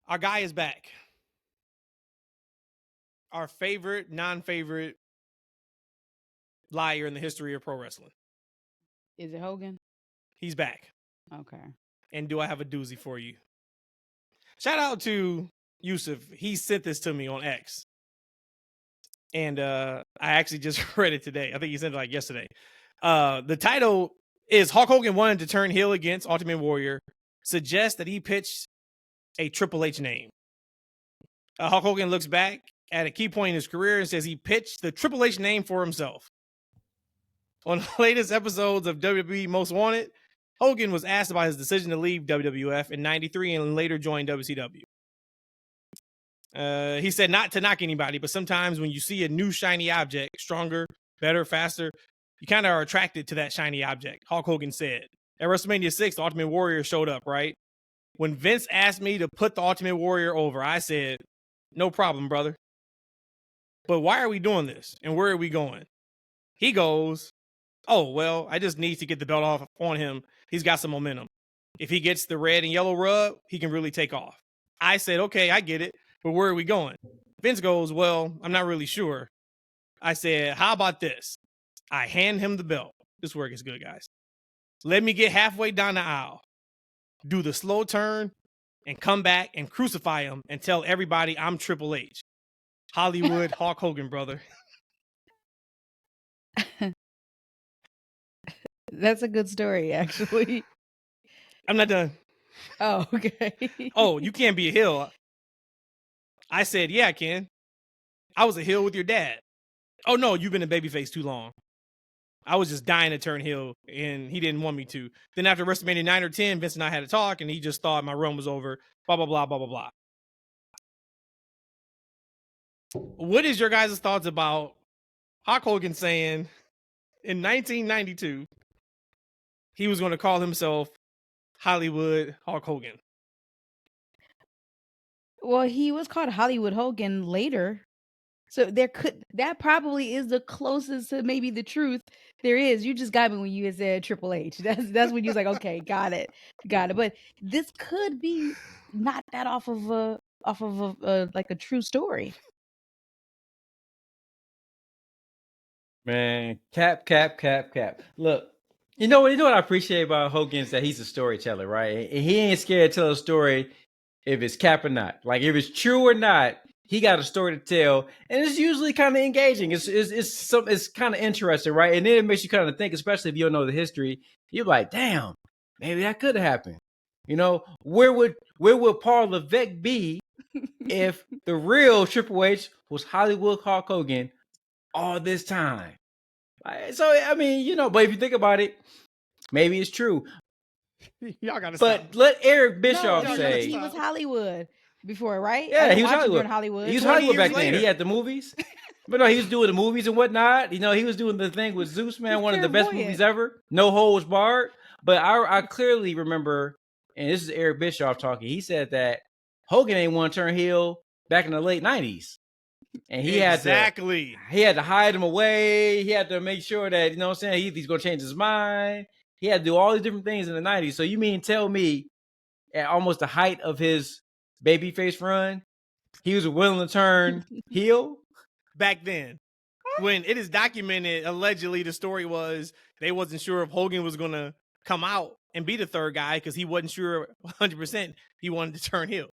Our guy is back. Our favorite, non-favorite liar in the history of pro wrestling. Is it Hogan? He's back. Okay. And do I have a doozy for you? Shout out to Yusuf. He sent this to me on X. And I actually just read it today. I think he sent it like yesterday. The title is Hulk Hogan wanted to turn heel against Ultimate Warrior. Suggests that he pitched a Triple H name. Hulk Hogan looks back at a key point in his career and says he pitched the Triple H name for himself. On the latest episodes of WWE Most Wanted, Hogan was asked about his decision to leave WWF in '93 and later join WCW. He said not to knock anybody, but sometimes when you see a new shiny object, stronger, better, faster, you kind of are attracted to that shiny object, Hulk Hogan said. At WrestleMania 6, the Ultimate Warrior showed up, right? When Vince asked me to put the Ultimate Warrior over, I said, no problem, brother. But why are we doing this? And where are we going? He goes, oh, well, I just need to get the belt off on him. He's got some momentum. If he gets the red and yellow rub, he can really take off. I said, okay, I get it. But where are we going? Vince goes, well, I'm not really sure. I said, how about this? I hand him the belt. This work is good, guys. Let me get halfway down the aisle, do the slow turn, and come back and crucify him and tell everybody I'm Triple H. Hollywood Hulk Hogan, brother. That's a good story, actually. I'm not done. Oh, okay. Oh, you can't be a heel. I said, yeah, I can. I was a heel with your dad. Oh, no, you've been a babyface too long. I was just dying to turn heel, and he didn't want me to. Then after WrestleMania 9 or 10, Vince and I had a talk, and he just thought my run was over, blah, blah, blah, blah, blah, blah. What is your guys' thoughts about Hulk Hogan saying in 1992 he was going to call himself Hollywood Hulk Hogan? Well, he was called Hollywood Hogan later. So that probably is the closest to maybe the truth there is. You just got me when you had said Triple H. That's when you was like, okay, got it. But this could be not that off of a like a true story. Man, cap. Look, you know what I appreciate about Hogan is that he's a storyteller, right? And he ain't scared to tell a story if it's cap or not. Like if it's true or not, he got a story to tell, and it's usually kind of engaging. It's kind of interesting, right? And then it makes you kind of think, especially if you don't know the history. You're like, damn, maybe that could have happened. You know, where would Paul Levesque be if the real Triple H was Hollywood Hulk Hogan all this time? So I mean, you know, but if you think about it, maybe it's true. Y'all gotta But stop. let Eric Bischoff say he was Hollywood before, right? Yeah, he was Hollywood. Hollywood. He was Hollywood back later. then. He had the movies. But no, he was doing the movies and whatnot. You know, he was doing the thing with Zeus, man, one of the best movies ever. No Holds Barred. But I clearly remember, and this is Eric Bischoff talking, he said that Hogan ain't want to turn heel back in the late 90s. And he had to hide him away. He had to make sure that, you know what I'm saying, he's going to change his mind. He had to do all these different things in the 90s. So you mean tell me at almost the height of his babyface run, he was willing to turn heel? Back then, when it is documented, allegedly the story was they wasn't sure if Hogan was going to come out and be the third guy because he wasn't sure 100% he wanted to turn heel.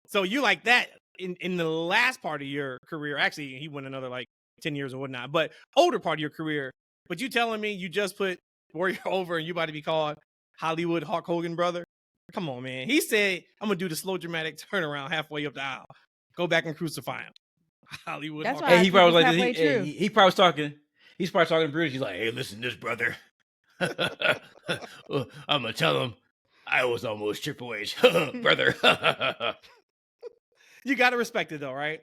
So you like that in the last part of your career. Actually, he went another like 10 years or whatnot, but older part of your career. But you telling me you just put Warrior over and you about to be called Hollywood Hulk Hogan, brother? Come on, man. He said, I'm going to do the slow dramatic turnaround halfway up the aisle. Go back and crucify him. Hollywood. That's Hulk right. Hogan. He probably was like, he probably was talking. He's probably talking to Bruce. He's like, hey, listen to this, brother. I'm going to tell him I was almost Triple H, brother. You got to respect it, though, right?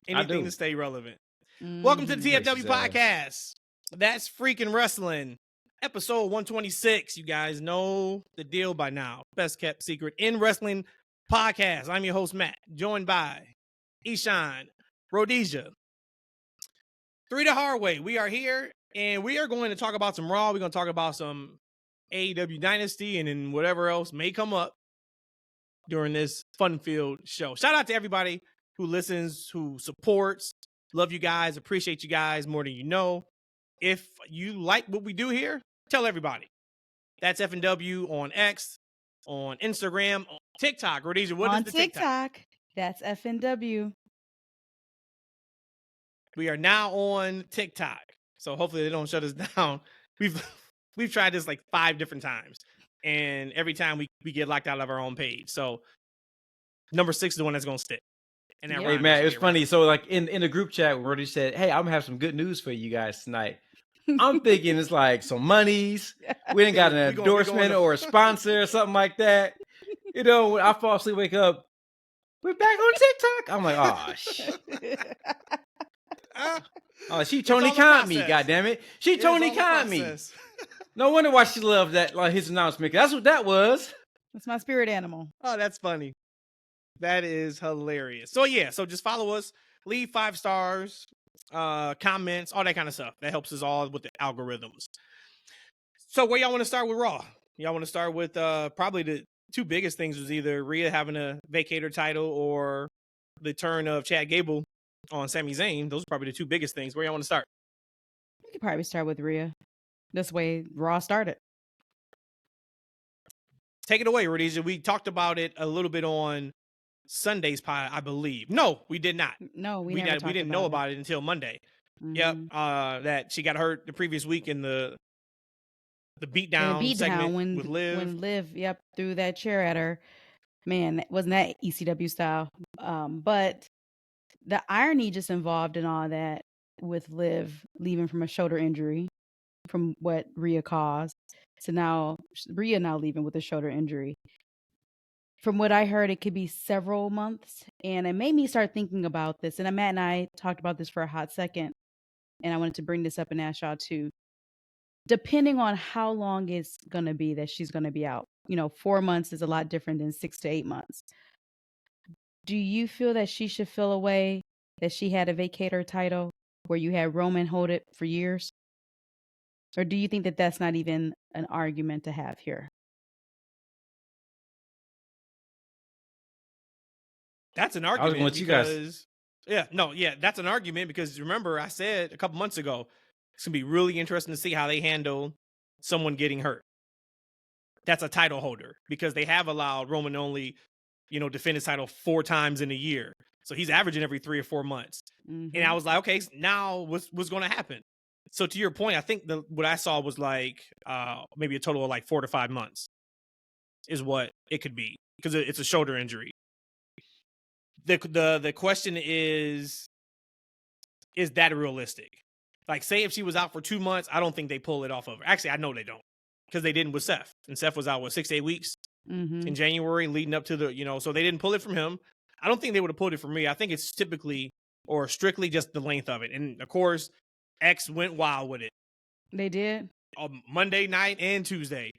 Anything to stay relevant. Welcome to the TFW podcast. That's Freakin' Wrestling. Episode 126. You guys know the deal by now. Best kept secret in wrestling podcast. I'm your host, Matt, joined by Eshaun, Rhodesia. Three the hard way. We are here, and we are going to talk about some Raw. We're going to talk about some AEW Dynasty, and then whatever else may come up. during this fun-filled show. Shout out to everybody who listens, who supports. Love you guys. Appreciate you guys more than you know. If you like what we do here, tell everybody. That's F&W on X, on Instagram, on TikTok. Rhodesia, what on is the TikTok? That's FNW. We are now on TikTok. So hopefully they don't shut us down. We've tried this like 5 different times. And every time we get locked out of our own page. So number 6 is the one that's gonna stick. And that Hey man, it was funny. So like in the group chat, when Rhodesia said, "Hey, I'm gonna have some good news for you guys tonight," I'm thinking it's like some monies. We didn't got an endorsement or a sponsor or something like that. You know, when I fall asleep, wake up, we're back on TikTok. I'm like, oh shit. Oh, she Tony Khan me, goddammit. She Tony Khan me. No wonder why she loved that, like his announcement. That's what that was. That's my spirit animal. Oh, that's funny. That is hilarious. So yeah, so just follow us, leave 5 stars, comments, all that kind of stuff. That helps us all with the algorithms. So where y'all want to start with Raw? Y'all want to start with probably the 2 biggest things was either Rhea having a vacator title or the turn of Chad Gable on Sami Zayn. Those are probably the 2 biggest things. Where y'all want to start? We could probably start with Rhea. This way Raw started. Take it away, Rhodesia. We talked about it a little bit on Sunday's pod, I believe. No, we did not. No, we didn't know about it until Monday. Mm-hmm. Yep. That she got hurt the previous week in the beatdown segment with Liv. When Liv, threw that chair at her. Man, wasn't that ECW style? But the irony just involved in all that with Liv leaving from a shoulder injury from what Rhea caused. So now Rhea leaving with a shoulder injury. From what I heard, it could be several months. And it made me start thinking about this. And Matt and I talked about this for a hot second. And I wanted to bring this up and ask y'all too. Depending on how long it's going to be that she's going to be out. 4 months is a lot different than 6 to 8 months. Do you feel that she should feel a way that she had a vacator title where you had Roman hold it for years? Or do you think that that's not even an argument to have here? That's an argument. I was because, that's an argument because remember I said a couple months ago, it's going to be really interesting to see how they handle someone getting hurt. That's a title holder because they have allowed Roman only, defend his title 4 times in a year. So he's averaging every 3 or 4 months. Mm-hmm. And I was like, okay, now what's going to happen? So to your point, I think what I saw was like maybe a total of like 4 to 5 months is what it could be because it's a shoulder injury. The question is that realistic? Like, say if she was out for 2 months, I don't think they pull it off of her. Actually, I know they don't because they didn't with Seth. And Seth was out, 6 to 8 weeks in January leading up to the, so they didn't pull it from him. I don't think they would have pulled it from me. I think it's typically or strictly just the length of it. And of course, X went wild with it. They did? Monday night and Tuesday.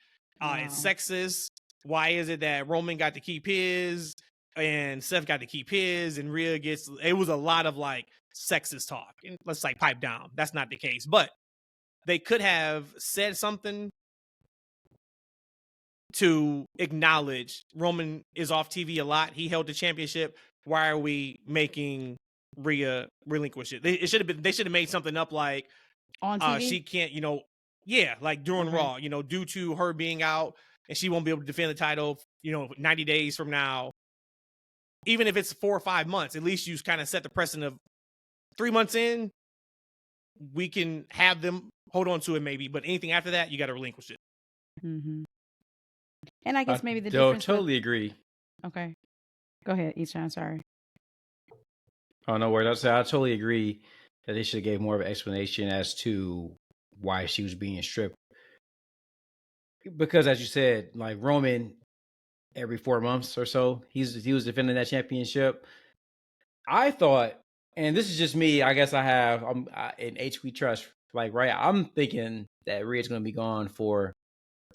Wow. It's sexist. Why is it that Roman got to keep his and Seth got to keep his and Rhea gets... It was a lot of like sexist talk. And let's like pipe down. That's not the case. But they could have said something to acknowledge Roman is off TV a lot. He held the championship. Why are we making Rhea relinquish it? They should have made something up like on TV? She can't, like during Raw, due to her being out and she won't be able to defend the title, 90 days from now. Even if it's 4 or 5 months, at least you kind of set the precedent of 3 months in, we can have them hold on to it maybe, but anything after that, you got to relinquish it. Mm-hmm. And I guess maybe the difference. Totally agree. Okay. Go ahead, Eshaun, sorry. Oh, no worries. I totally agree that they should have gave more of an explanation as to why she was being stripped. Because as you said, like Roman, every 4 months or so, he was defending that championship. I thought, and this is just me, I guess I'm in H we trust, like, right? I'm thinking that Rhea's going to be gone for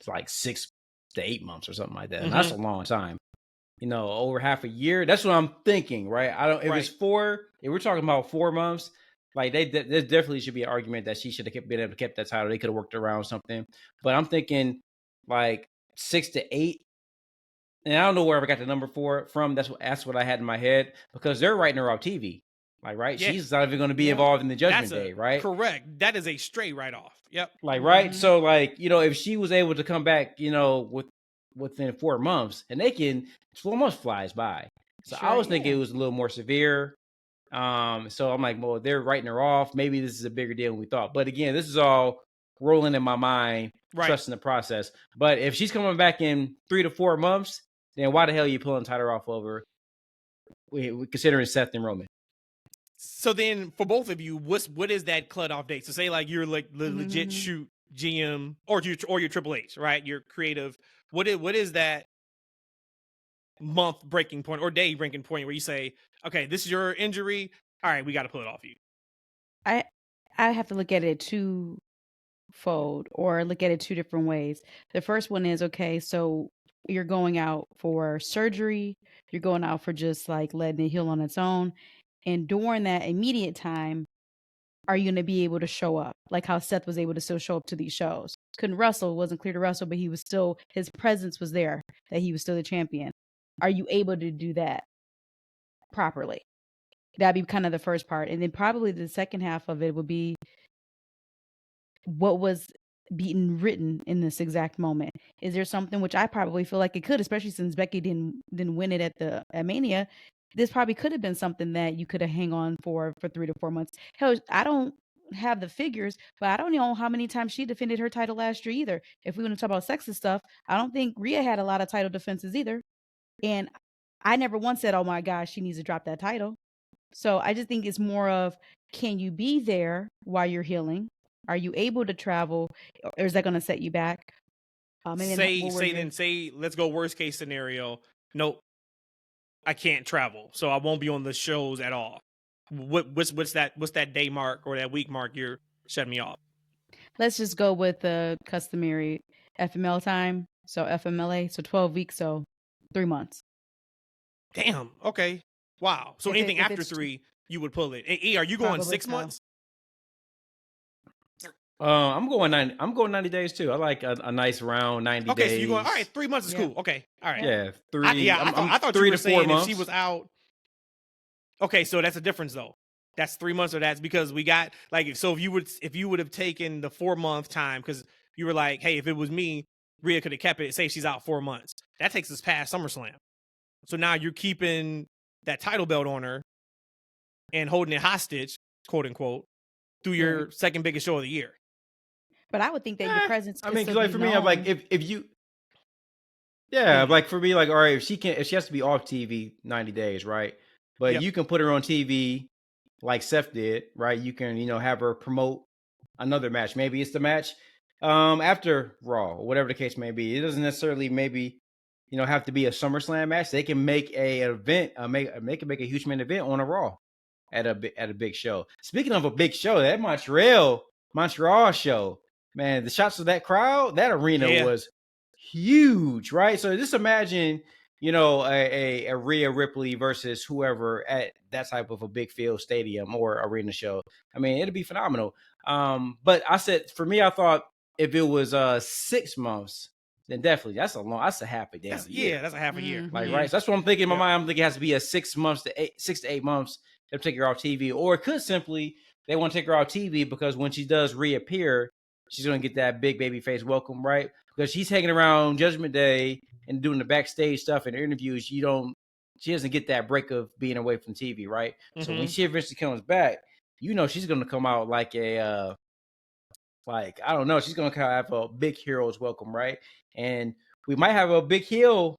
like 6 to 8 months or something like that. And that's a long time. Over half a year. That's what I'm thinking, right? If it's 4, if we're talking about 4 months, like there definitely should be an argument that she should have been able to keep that title. They could have worked around something. But I'm thinking like 6 to 8. and I don't know where I got the number for it from. That's what I had in my head because they're writing her off TV. Like, right? Yeah. She's not even going to be Yeah. involved in the Judgment That's Day, right? correct. That is a straight write-off. Yep. Like, right? Mhm. So, like, if she was able to come back, within 4 months, and 4 months flies by. So I Sure, was thinking yeah. it was a little more severe. So I'm like, well, they're writing her off. Maybe this is a bigger deal than we thought. But again, this is all rolling in my mind, Right. trusting the process. But if she's coming back in 3 to 4 months, then why the hell are you pulling title off over? Considering Seth and Roman. So then, for both of you, what is that cutoff date? So say like you're like legit Mhm. shoot GM or your Triple H, right? You're creative. What is that month breaking point or day breaking point where you say, okay, this is your injury. All right, we got to pull it off you. I have to look at it twofold or look at it two different ways. The first one is, okay, so you're going out for surgery, you're going out for just like letting it heal on its own. And during that immediate time, are you going to be able to show up? Like how Seth was able to still show up to these shows. Couldn't wrestle, wasn't clear to wrestle, but he was still, his presence was there, that he was still the champion. Are you able to do that properly? That'd be kind of the first part. And then probably the second half of it would be what was being written in this exact moment. Is there something which I probably feel like it could, especially since Becky didn't win it at Mania. This probably could have been something that you could have hang on for 3 to 4 months. Hell, I don't have the figures, but I don't know how many times she defended her title last year either. If we want to talk about sexist stuff, I don't think Rhea had a lot of title defenses either. And I never once said, oh my gosh, she needs to drop that title. So I just think it's more of, can you be there while you're healing? Are you able to travel, or is that going to set you back? Say, let's go worst case scenario. Nope, I can't travel, so I won't be on the shows at all. What's that day mark or that week mark you're shutting me off? Let's just go with the customary FML time. So FMLA, so 12 weeks, so 3 months. Damn. Okay. Wow. So anything after 3, you would pull it. E, are you going 6 months? I'm going 90 days too. I like a nice round 90 days. Okay, so you're going, all right, 3 months is cool. Okay. All right. Yeah, 3. I thought 3 you were to 4 saying months. if she was out. Okay, so that's a difference though. That's 3 months, or that's because we got like, so if you would have taken the 4-month time, because you were like, hey, if it was me, Rhea could have kept it. Say she's out 4 months. That takes us past SummerSlam. So now you're keeping that title belt on her and holding it hostage, quote unquote, through your second biggest show of the year. But I would think that your presence. I mean, because like for me, I'm like, if you, like for me, like, all right, if she has to be off TV 90 days, right? But you can put her on TV like Seth did, right? You can, have her promote another match.Maybe it's the match after Raw or whatever the case may be. It doesn't necessarily have to be a SummerSlam match. They can make a event, make a huge main event on a Raw at a big show. Speaking of a big show, that Montreal show, man, the shots of that crowd, that arena was huge, right? So just imagine, a Rhea Ripley versus whoever at that type of a big field stadium or arena show. I mean, it'd be phenomenal. But I said, for me, I thought if it was 6 months, then definitely that's a half a damn year. Yeah, that's a half a year. Like, right. So that's what I'm thinking in my mind. I'm thinking it has to be a 6 to 8 months to take her off TV. Or it could simply, they want to take her off TV because when she does reappear, she's going to get that big baby face welcome, right? Because she's hanging around Judgment Day and doing the backstage stuff and interviews. She doesn't get that break of being away from TV, right? Mm-hmm. So when she eventually comes back, she's going to come out like a, I don't know, she's going to kind of have a big hero's welcome, right? And we might have a big heel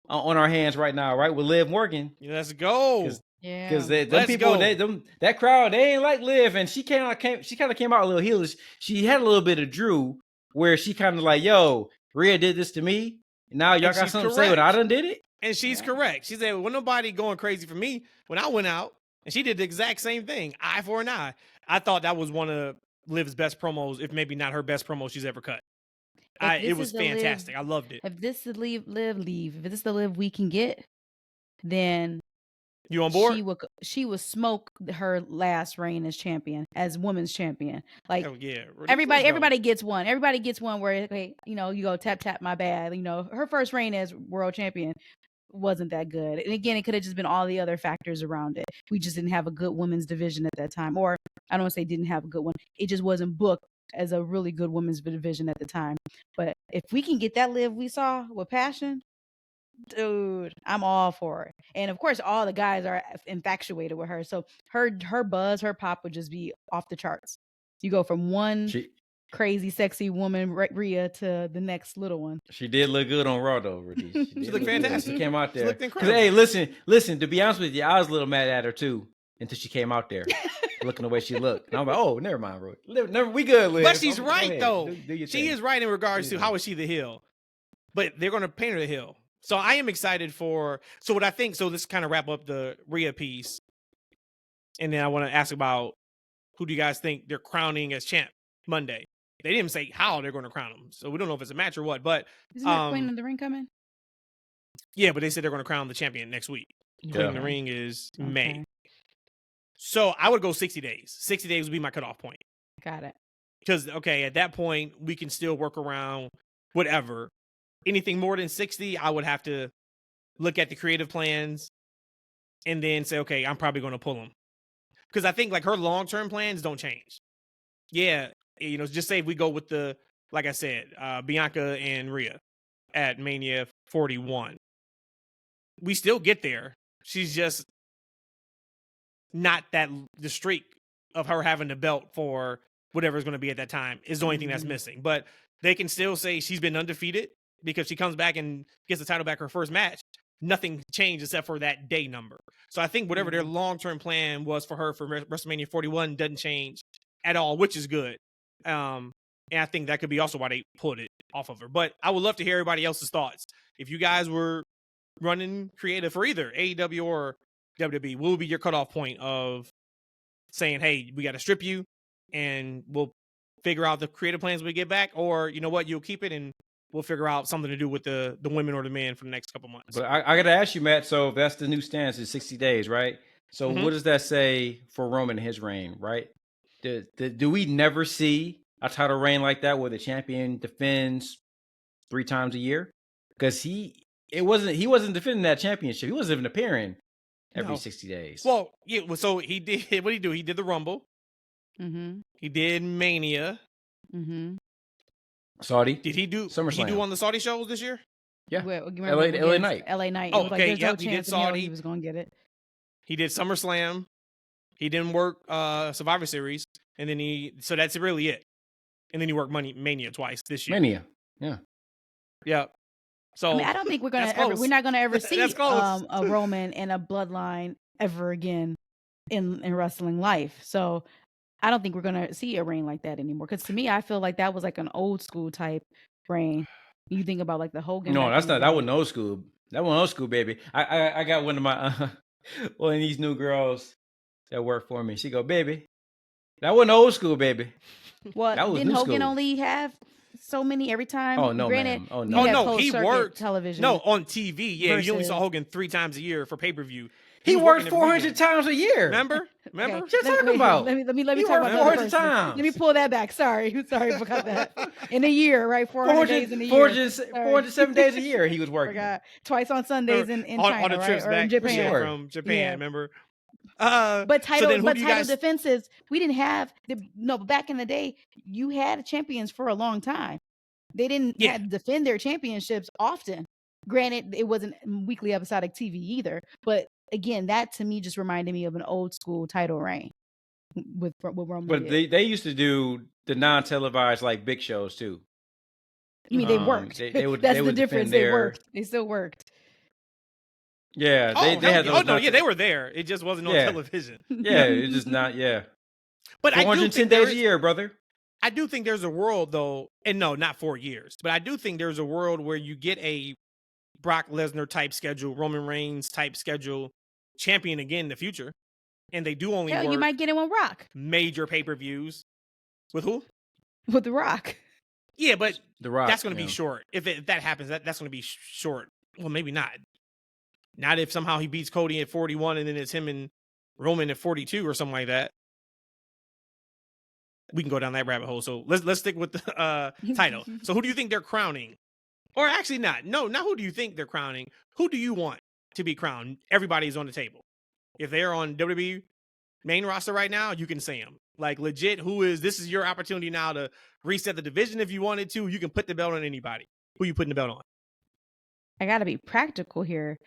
on our hands right now, right? With Liv Morgan. Let's go. Because that crowd, they ain't like Liv, and she kind of came out a little heelish. She had a little bit of Drew, where she kind of like, yo, Rhea did this to me, and now y'all got something to say when I done did it. And she's correct. She said, well, nobody going crazy for me when I went out, and she did the exact same thing, eye for an eye. I thought that was one of Liv's best promos, if maybe not her best promo she's ever cut. It was fantastic. I loved it. If this is Liv, if this is the Liv we can get, then You on board? She would smoke her last reign as champion, as women's champion. Like, oh yeah, everybody gets one. Everybody gets one where, okay, you know, you go tap my bad. You know, her first reign as world champion wasn't that good. And again, it could have just been all the other factors around it. We just didn't have a good women's division at that time. Or I don't want to say didn't have a good one. It just wasn't booked as a really good women's division at the time. But if we can get that Liv we saw with passion, dude, I'm all for it. And of course, all the guys are infatuated with her. So her buzz, her pop would just be off the charts. You go from one crazy, sexy woman, Rhea, to the next little one. She did look good on Raw, though, Rhodesia. She looked fantastic. She came out there. She looked incredible. Hey, listen. To be honest with you, I was a little mad at her too until she came out there, looking the way she looked. And I'm like, oh, never mind, bro. We good, Liv. But she's right though. Do she is right in regards to how is she the heel, but they're going to paint her the heel. So I am excited for. So what I think. So let's kind of wrap up the Rhea piece, and then I want to ask about who do you guys think they're crowning as champ Monday? They didn't even say how they're going to crown him, so we don't know if it's a match or what. But isn't that Queen of the Ring coming? Yeah, but they said they're going to crown the champion next week. Queen of the Ring is May. So I would go 60 days. 60 days would be my cutoff point. Got it. Because, okay, at that point, we can still work around whatever. Anything more than 60, I would have to look at the creative plans and then say, okay, I'm probably going to pull them. Because I think, like, her long-term plans don't change. Yeah, you know, just say if we go with the, like I said, Bianca and Rhea at Mania 41. We still get there. She's just not the streak of her having the belt for whatever it's going to be at that time is the only thing that's missing. But they can still say she's been undefeated because she comes back and gets the title back her first match. Nothing changed except for that day number. So I think whatever their long-term plan was for her for WrestleMania 41 doesn't change at all, which is good. And I think that could be also why they pulled it off of her. But I would love to hear everybody else's thoughts. If you guys were running creative for either AEW or WWE, what would be your cutoff point of saying, hey, we got to strip you and we'll figure out the creative plans when we get back? Or, you know what, you'll keep it and we'll figure out something to do with the women or the men for the next couple months. But I got to ask you, Matt, so if that's the new stance, is 60 days, right? So what does that say for Roman and his reign, right? Do we never see a title reign like that where the champion defends 3 times a year? Because he wasn't defending that championship. He wasn't even appearing every 60 days. Well, yeah. So he did. What did he do? He did the Rumble. He did Mania. Saudi. Did he do SummerSlam? Did he do on the Saudi shows this year? Yeah. LA Night. LA Night. Oh, okay. Like, He did Saudi. He was going to get it. He did SummerSlam. He didn't work Survivor Series, and then so that's really it. And then he worked Mania twice this year. Mania. Yeah. Yeah. So I mean, I don't think we're not gonna ever see a Roman and a bloodline ever again in wrestling life. So I don't think we're gonna see a reign like that anymore. Because to me, I feel like that was like an old school type reign. You think about like the Hogan. No, that's not. That wasn't old school. That wasn't old school, baby. I got one of my one of these new girls that work for me. She go, baby, that wasn't old school, baby. Well, didn't Hogan only have so many every time? Oh no, granted, ma'am. Oh no. No, he worked television. No, on TV. Yeah, you only saw Hogan 3 times a year for pay-per-view. He worked 400 times a year. Remember? Okay. Just talking about. Let me He talk worked about 400 times. Let me pull that back. Sorry, forgot that. In a year, right? 400 days in a year. 407 days a year he was working. Forgot. Twice on Sundays in China, on the trips right? back or in Japan. from Japan. Remember? But title defenses, we didn't have. But back in the day, you had champions for a long time. They didn't have to defend their championships often. Granted, it wasn't weekly episodic TV either. But again, that to me just reminded me of an old school title reign with Roman. But they used to do the non-televised like big shows too. You mean they worked? That's the difference. They worked. They still worked. Yeah, they had those. They were there. It just wasn't on television. Yeah, it's just not. Yeah, but 410 days a year, brother. I do think there's a world though, and no, not 4 years, but I do think there's a world where you get a Brock Lesnar type schedule, Roman Reigns type schedule, champion again in the future, and they do only work. You might get it with Rock. Major pay-per-views with who? With The Rock. Yeah, but The Rock. That's going to be short. If that happens, that's going to be short. Well, maybe not. Not if somehow he beats Cody at 41 and then it's him and Roman at 42 or something like that. We can go down that rabbit hole. So let's stick with the title. So who do you think they're crowning? Or actually not. No, not who do you think they're crowning. Who do you want to be crowned? Everybody's on the table. If they're on WWE main roster right now, you can say them. Like legit, this is your opportunity now to reset the division if you wanted to. You can put the belt on anybody. Who you putting the belt on? I got to be practical here.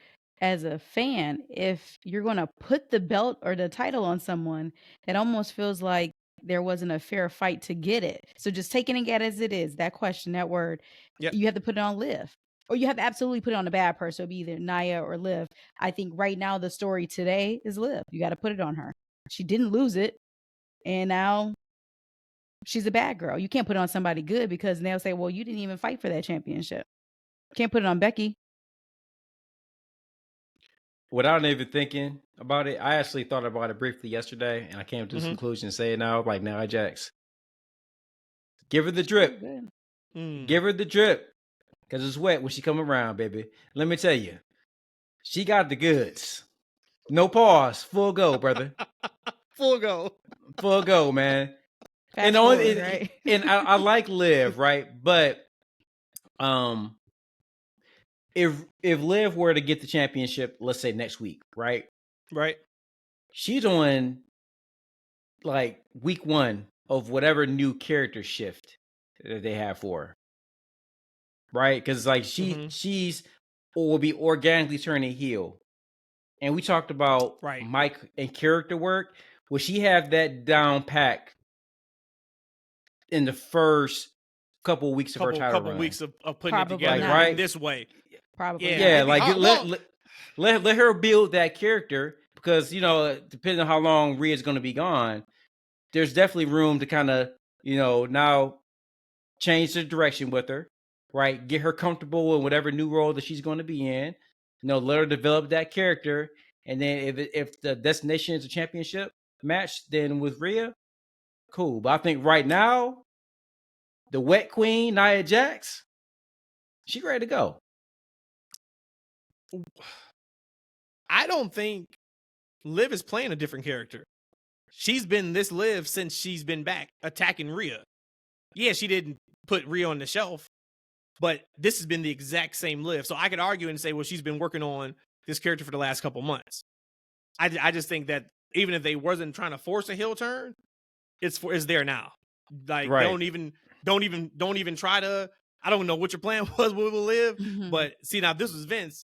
As a fan, if you're going to put the belt or the title on someone, it almost feels like there wasn't a fair fight to get it. So just taking it as it is, that question, that word, you have to put it on Liv. Or you have to absolutely put it on a bad person. It'll be either Nia or Liv. I think right now the story today is Liv. You got to put it on her. She didn't lose it. And now she's a bad girl. You can't put it on somebody good because they'll say, well, you didn't even fight for that championship. Can't put it on Becky. Without even thinking about it, I actually thought about it briefly yesterday, and I came to this conclusion. Say it now, like Nia Jax. Give her the drip. Give her the drip, because it's wet when she come around, baby. Let me tell you, she got the goods. No pause, full go, brother. Full go, man. And right? And I like Liv, right? But if Liv were to get the championship, let's say next week, right? Right. She's on like week 1 of whatever new character shift that they have for her. Right? Because like she's will be organically turning heel. And we talked about Mike and character work. Will she have that down pack in the first couple of weeks of her title run? Weeks of putting it together in this way. Probably. Yeah, like let her build that character, because, depending on how long Rhea's going to be gone, there's definitely room to kind of, now change the direction with her, right? Get her comfortable in whatever new role that she's going to be in. Let her develop that character. And then if the destination is a championship match, then with Rhea, cool. But I think right now, the wet queen, Nia Jax, she ready to go. I don't think Liv is playing a different character. She's been this Liv since she's been back attacking Rhea. Yeah, she didn't put Rhea on the shelf, but this has been the exact same Liv. So I could argue and say, well, she's been working on this character for the last couple months. I just think that even if they wasn't trying to force a heel turn, it's there now. Like don't even try to. I don't know what your plan was with Liv, but see, now this was Vince,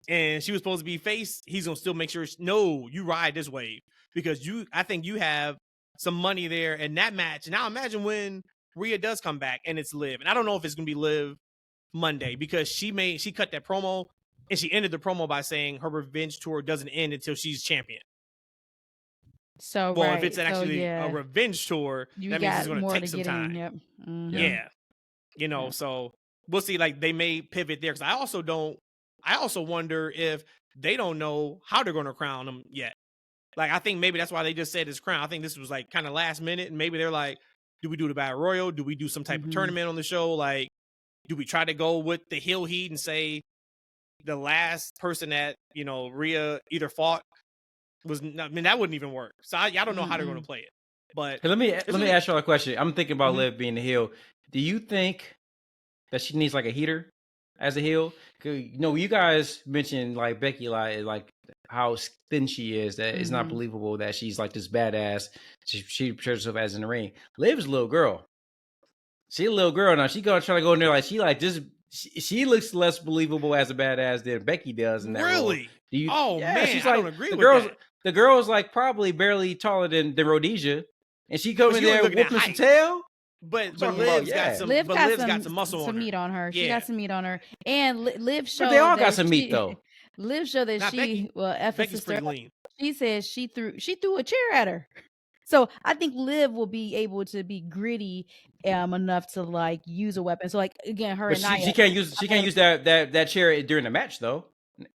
and she was supposed to be face. He's gonna still make sure you ride this wave, because I think you have some money there in that match. Now imagine when Rhea does come back and it's Liv, and I don't know if it's gonna be Liv Monday, because she cut that promo and she ended the promo by saying her revenge tour doesn't end until she's champion. So if it's actually a revenge tour, that means it's going to take some time. Yep. Yeah. So we'll see. Like, they may pivot there, because I also wonder if they don't know how they're going to crown them yet. Like, I think maybe that's why they just said it's crown. I think this was like kind of last minute, and maybe they're like, do we do the Battle Royal? Do we do some type of tournament on the show? Like, do we try to go with the heel heat and say the last person that, Rhea either fought was not, that wouldn't even work. So I don't know how they're going to play it. But let me ask you a question. I'm thinking about Liv being the heel. Do you think that she needs like a heater as a heel? You guys mentioned like Becky, like how thin she is. That it's not believable that she's like this badass. She portrays herself as in the ring. Liv is a little girl. She's a little girl now. She gonna try to go in there like she like just. She looks less believable as a badass than Becky does in that really? Role. Man, she's I like, don't agree with that. The girl's like probably barely taller than Rhodesia, and she comes in there whooping some tail. But Liv's got some muscle on her. Some meat on her. She got some meat on her. And Liv showed But they all got some meat though. Liv showed that Becky's pretty lean. She says she threw a chair at her. So I think Liv will be able to be gritty enough to like use a weapon. So like again, her and Nia, she can't use that chair during the match though,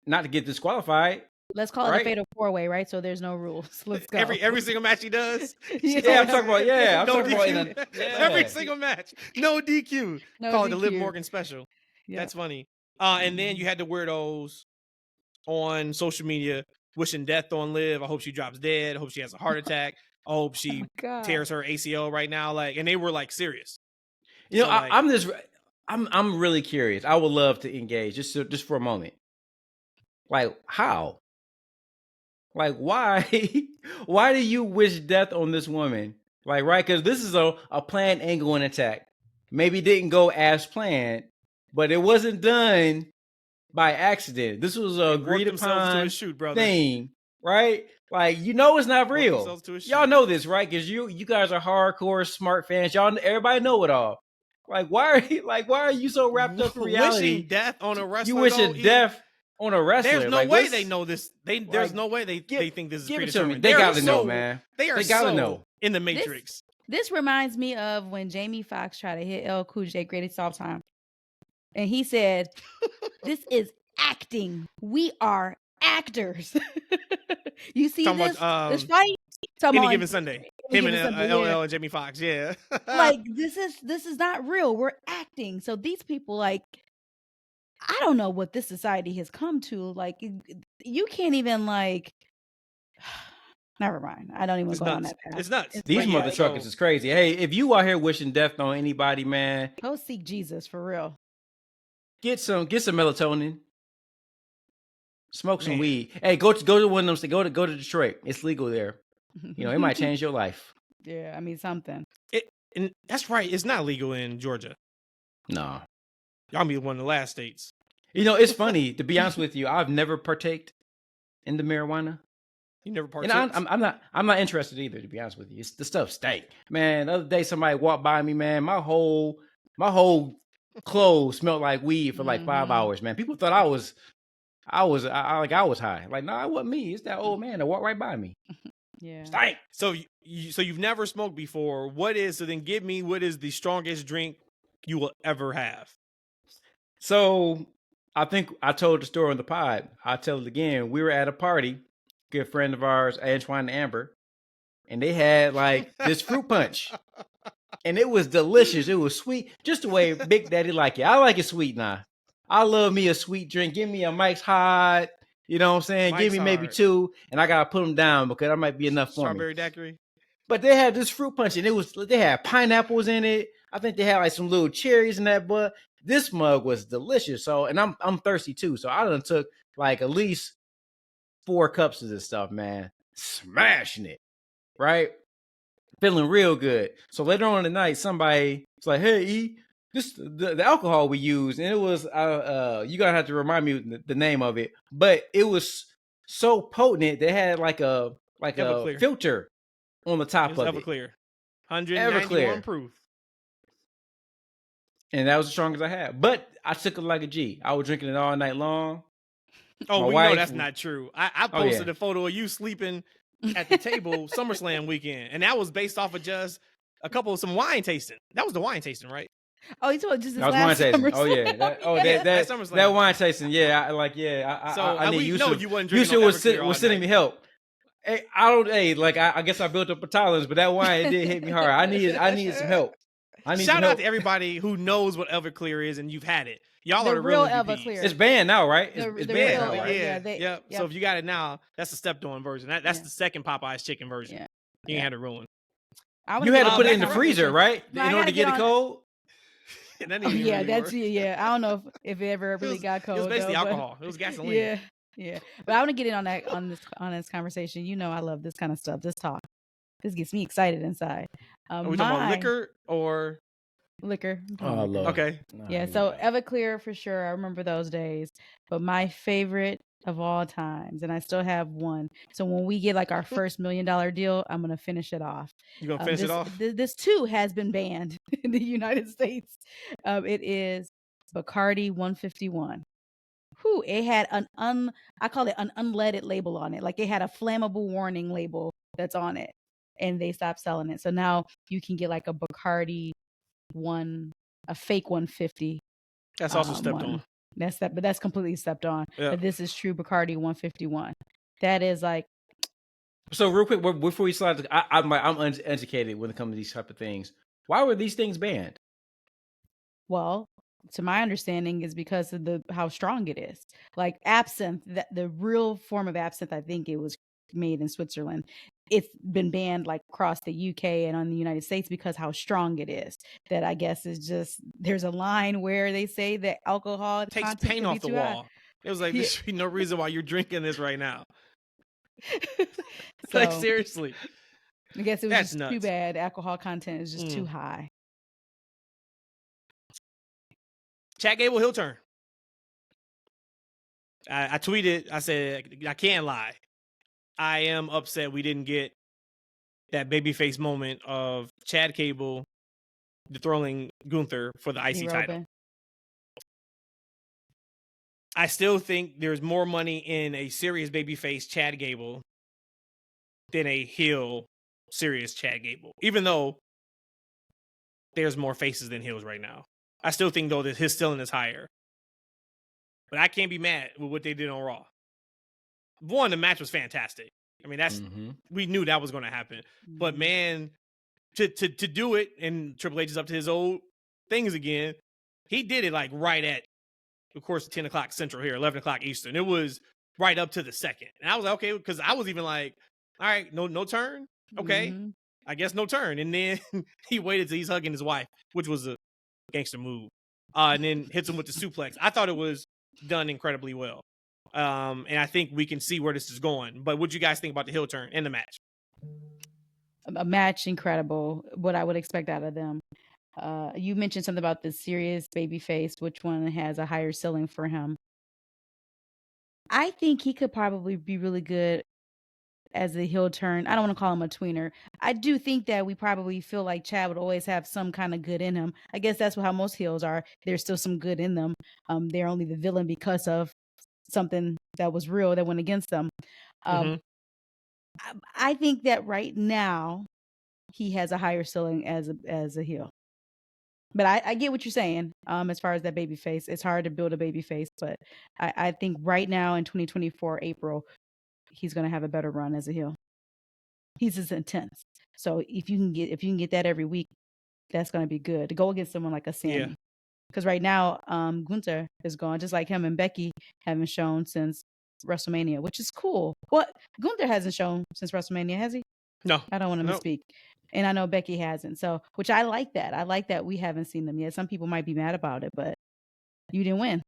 not to get disqualified. Let's call it a fatal 4-way, right? So there's no rules. Let's go. Every single match he does. I'm talking about. I'm talking about every single match. No DQ. Call it the Liv Morgan special. Yep. That's funny. And then you had the weirdos on social media wishing death on Liv. I hope she drops dead. I hope she has a heart attack. I hope she God. tears her ACL right now. Like, and they were like serious. You know, So, like, I'm really curious. I would love to engage just for a moment. Like, how? Like, why? Why do you wish death on this woman? Like, right? Because this is a planned angle and attack. Maybe didn't go as planned, but it wasn't done by accident. This was a agreed upon thing, right? Like, you know, it's not real. Y'all know this, right? Because you guys are hardcore smart fans. Y'all, everybody know it all. Like, why are you so wrapped up in reality? Wishing death on a wrestler. You wishing death on a wrestler. There's no way they know this. There's no way they think this is predetermined. They got to know, man. They gotta know in the Matrix. This reminds me of when Jamie Foxx tried to hit El Cool J greatest all time. And he said, "This is acting. We are actors." You see this fight? Any Given Sunday. Him and LL and Jamie Foxx, yeah. Like, this is not real. We're acting. So these people, like, I don't know what this society has come to. Like, you can't even, like, never mind. I don't even go on that path. It's nuts. These mother truckers is crazy. Hey, if you out here wishing death on anybody, man, go seek Jesus for real. Get some melatonin. Smoke some weed. Hey, go to one of them. Go to Detroit. It's legal there. You know, it might change your life. Yeah, I mean something. And that's right. It's not legal in Georgia. No. Y'all be one of the last states. You know, it's funny, to be honest with you, I've never partaked in the marijuana. You never partaked? I'm not interested either, to be honest with you. The stuff stank. Man, the other day somebody walked by me, man. My whole clothes smelled like weed for like 5 hours, man. People thought I was high. Like, no, it wasn't me. It's that old man that walked right by me. Yeah. Stank. So you've never smoked before. Then give me what is the strongest drink you will ever have? So I think I told the story on the pod. I'll tell it again. We were at a party, good friend of ours, Antoine and Amber, and they had like this fruit punch. And it was delicious. It was sweet. Just the way Big Daddy like it. I like it sweet now. I love me a sweet drink. Give me a Mike's Hot. You know what I'm saying? Give me maybe 2, and I gotta put them down because that might be enough for Strawberry daiquiri. But they had this fruit punch, and they had pineapples in it. I think they had like some little cherries in that. But this mug was delicious. So, and I'm thirsty too. So I done took like at least 4 cups of this stuff, man. Smashing it, right? Feeling real good. So later on in the night, somebody was like, "Hey, E, this the alcohol we use," and it was you gotta have to remind me the name of it, but it was so potent. They had like a filter on the top of it. Everclear, 191 proof, and that was the strongest I had. But I took it like a G. I was drinking it all night long. Oh, we know that's not true. I posted a photo of you sleeping at the table SummerSlam weekend, and that was based off of just some wine tasting. That was the wine tasting, right? Oh, you told just this that was last wine tasting. SummerSlam. Oh yeah, that wine tasting. Yeah, I need you. You wasn't drinking. Was sending me help. Hey, I guess I built up a tolerance, but that wine it did hit me hard. I needed some help. Shout out to everybody who knows what Everclear is and you've had it. Y'all are the real Everclear. It's banned now, right? It's banned now, right? Yeah. So if you got it now, that's the stepped on version. That's the second Popeye's chicken version. Yeah. You ain't had it ruined. You had to put it in the freezer, right? In order to get it cold. I don't know if it ever really got cold. It was basically alcohol. It was gasoline. Yeah. But I want to get in on this conversation. You know, I love this kind of stuff. This talk. This gets me excited inside. Are we talking about liquor or liquor? Oh, Lord. Okay. Yeah. So Everclear for sure. I remember those days. But my favorite of all times, and I still have one. So when we get like our first $1 million deal, I'm gonna finish it off. You gonna finish it off? This too has been banned in the United States. It is Bacardi 151. It had I call it an unleaded label on it. Like it had a flammable warning label that's on it, and they stopped selling it. So now you can get like a Bacardi a fake 150. That's also stepped on. But that's completely stepped on. Yeah. But this is true Bacardi 151. That is like. So real quick, before you slide, I'm uneducated when it comes to these type of things. Why were these things banned? Well, to my understanding, is because of how strong it is. Like absinthe, the real form of absinthe, I think it was made in Switzerland. It's been banned like across the UK and on the United States because how strong it is. That I guess is just, there's a like where they say that alcohol Takes content paint could be off the too high. wall. It was like, there should be no reason why you're drinking this right now. So Like, seriously. I guess it was That's just nuts. too bad. Alcohol content is just too high. Chad Gable heel turn. I tweeted, I said, I can't lie. I am upset we didn't get that babyface moment of Chad Gable dethroning Gunther for the IC title. I still think there's more money in a serious babyface Chad Gable than a heel serious Chad Gable, even though there's more faces than heels right now. I still think, though, that his ceiling is higher. But I can't be mad with what they did on Raw. One, the match was fantastic. I mean, that's we knew that was going to happen. But man, to do it, and Triple H is up to his old things again. He did it like right at, of course, 10 o'clock Central here, 11 o'clock Eastern. It was right up to the second, and I was like, okay, because I was even like, all right, no turn, okay, I guess no turn. And then he waited till he's hugging his wife, which was a gangster move, and then hits him with the suplex. I thought it was done incredibly well. And I think we can see where this is going. But what do you guys think about the heel turn in the match? A match incredible. What I would expect out of them. You mentioned something about the serious babyface. Which one has a higher ceiling for him? I think he could probably be really good as a heel turn. I don't want to call him a tweener. I do think that we probably feel like Chad would always have some kind of good in him. I guess that's how most heels are. There's still some good in them. They're only the villain because of something that was real that went against them. I think that right now he has a higher ceiling as a heel. But I get what you're saying. As far as that baby face, it's hard to build a baby face, but I think right now in 2024 April, he's going to have a better run as a heel. He's just intense. So if you can get that every week, that's going to be good to go against someone like a Sammy. Yeah. Because right now, Gunther is gone, just like him and Becky haven't shown since WrestleMania, which is cool. What Gunther hasn't shown since WrestleMania, has he? No, I don't want him to speak. And I know Becky hasn't. So, which I like that. I like that we haven't seen them yet. Some people might be mad about it, but you didn't win.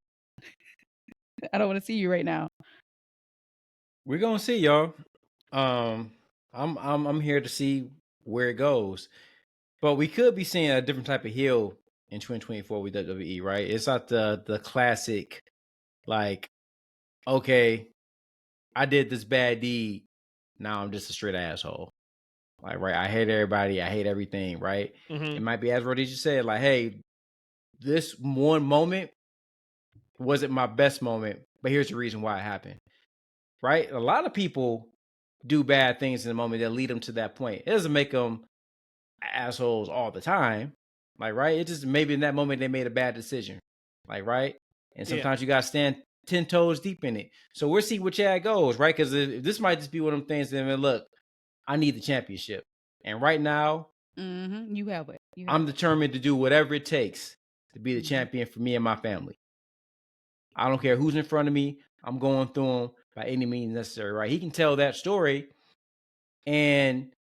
I don't want to see you right now. We're gonna see, y'all. I'm here to see where it goes. But we could be seeing a different type of heel in 2024 with WWE, right? It's not the classic, like, okay, I did this bad deed, now I'm just a straight asshole. Like, right, I hate everybody, I hate everything, right? It might be, as Rhodesia said, like, hey, this one moment wasn't my best moment, but here's the reason why it happened, right? A lot of people do bad things in the moment that lead them to that point. It doesn't make them assholes all the time, like, right? It just maybe in that moment they made a bad decision, like, right? And sometimes you gotta stand 10 toes deep in it. So we'll see where Chad goes, right? Because this might just be one of them things that, look, I need the championship, and right now, you have it. I'm determined to do whatever it takes to be the champion for me and my family. I don't care who's in front of me. I'm going through them by any means necessary, right? He can tell that story, and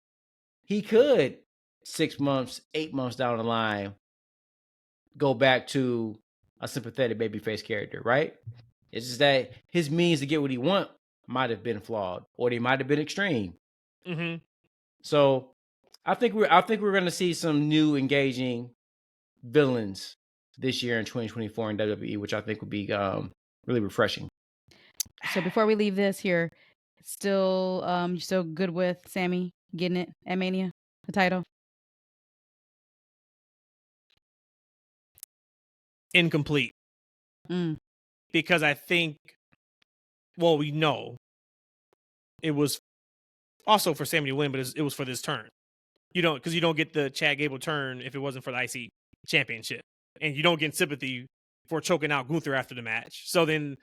he could 6 months, 8 months down the line go back to a sympathetic babyface character, right? It's just that his means to get what he want might have been flawed, or they might have been extreme. So I think we're going to see some new engaging villains this year in 2024 in WWE, which I think would be really refreshing. So before we leave this here, still you're still good with Sammy getting it at Mania, the title? Incomplete. Because I think, well, we know it was also for Sammy to win, but it was for this turn. Because you don't get the Chad Gable turn if it wasn't for the IC championship. And you don't get sympathy for choking out Gunther after the match. So then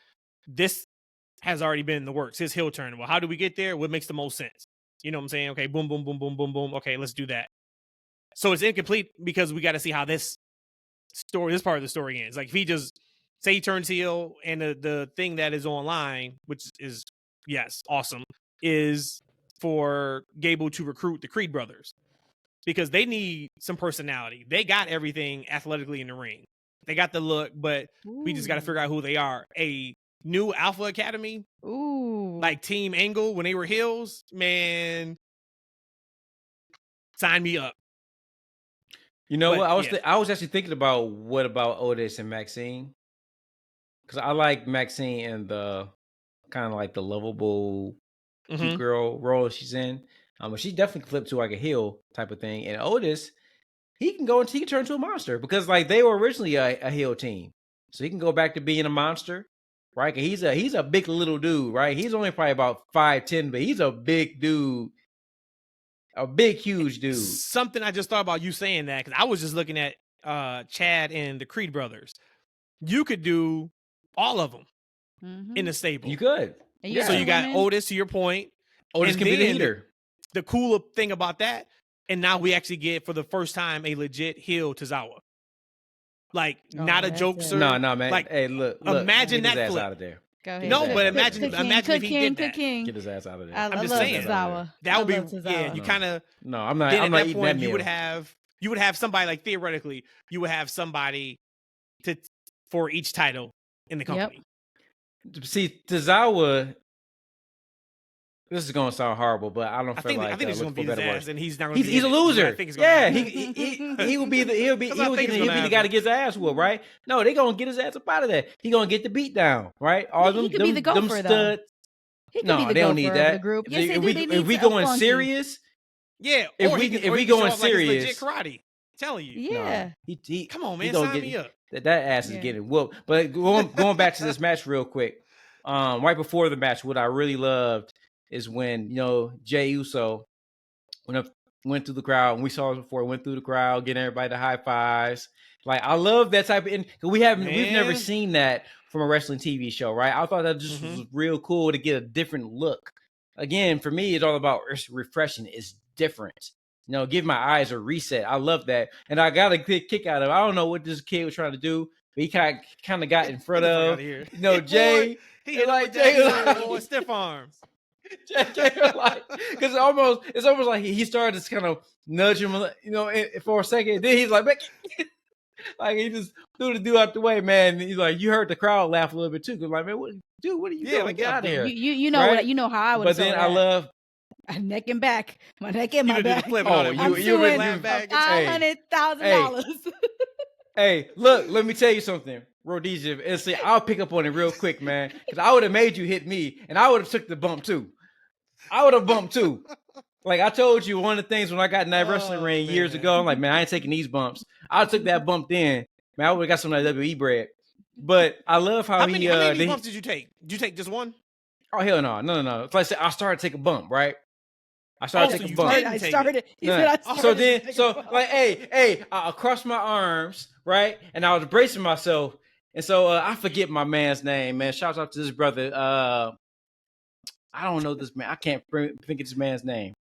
this has already been in the works, his heel turn. Well, how do we get there? What makes the most sense? You know what I'm saying? Okay, boom, boom, boom, boom, boom, boom. Okay, let's do that. So it's incomplete because we got to see how this story, this part of the story ends. Like if he just say he turns heel, and the thing that is online, which is awesome, is for Gable to recruit the Creed brothers because they need some personality. They got everything athletically in the ring. They got the look, but we just got to figure out who they are. A new Alpha Academy, like Team Angle when they were heels, man, sign me up. You know what? I was actually thinking about what about Otis and Maxine, because I like Maxine and the kind of like the lovable cute girl role she's in. But she definitely flipped to like a heel type of thing. And Otis, he can turn into a monster because like they were originally a heel team, so he can go back to being a monster, right? He's a big little dude, right? He's only probably about 5'10", but he's a big dude. A big, huge dude. Something I just thought about you saying that, because I was just looking at Chad and the Creed brothers. You could do all of them in the stable. You could. Yeah. So you got Otis, to your point. Otis can be the heater. The cooler thing about that, and now we actually get, for the first time, a legit heel Tozawa. Like, not a jokester. No, man. Like, hey, look. Imagine get that his flip. Ass out of there. Go ahead. No, but imagine if he did that. Get his ass out of there. I'm just saying. That would be, you kind of. No, I'm not. Then I'm at not that eating point, that meal. you would have somebody, like, theoretically, you would have somebody for each title in the company. Yep. See, Tozawa. This is gonna sound horrible, but I don't feel like I think he's gonna be his ass, and he's not gonna. He's a loser. Yeah, he will be he'll be the guy to get his ass whooped, right? No, they gonna get his ass up out of there. He gonna get the beat down, right? All he could be the gopher, though. No, they don't need that. The group. Yes, if we going serious, if we going serious, legit karate. I'm telling you, yeah. He come on, man, sign me up. That ass is getting whooped. But going back to this match real quick, right before the match, what I really loved is when, Jey Uso went through the crowd, and we saw it before, went through the crowd, getting everybody the high fives. Like, I love that type of, we've never seen that from a wrestling TV show, right? I thought that just was real cool to get a different look. Again, for me, it's all about refreshing. It's different. Give my eyes a reset. I love that. And I got a good kick out of it. I don't know what this kid was trying to do, but he kind of got in front of, Jay. He hit like Jay stiff arms. Because it's almost like he started to kind of nudge him, for a second. Then he's like, like he just threw the dude out the way, man. And he's like, you heard the crowd laugh a little bit too. Because like, man, what are you doing? Like, get out of here. You know right? You know how I would. But then I love neck and back, my neck and my back. You would back. $500,000. Hey, look, let me tell you something. Rhodesia, I'll pick up on it real quick, man. Because I would have made you hit me, and I would have took the bump too. I would have bumped too. Like I told you, one of the things when I got in that wrestling ring years ago, I'm like, man, I ain't taking these bumps. I took that bump then. Man, I would have got some of that WWE bread. But I love how many bumps did you take? Did you take just one? Oh, hell no. No. It's like I started to take a bump, right? I started taking a bump. I started. I crossed my arms, right? And I was bracing myself. And so I forget my man's name, man. Shout out to this brother. I don't know this man. I can't think of this man's name.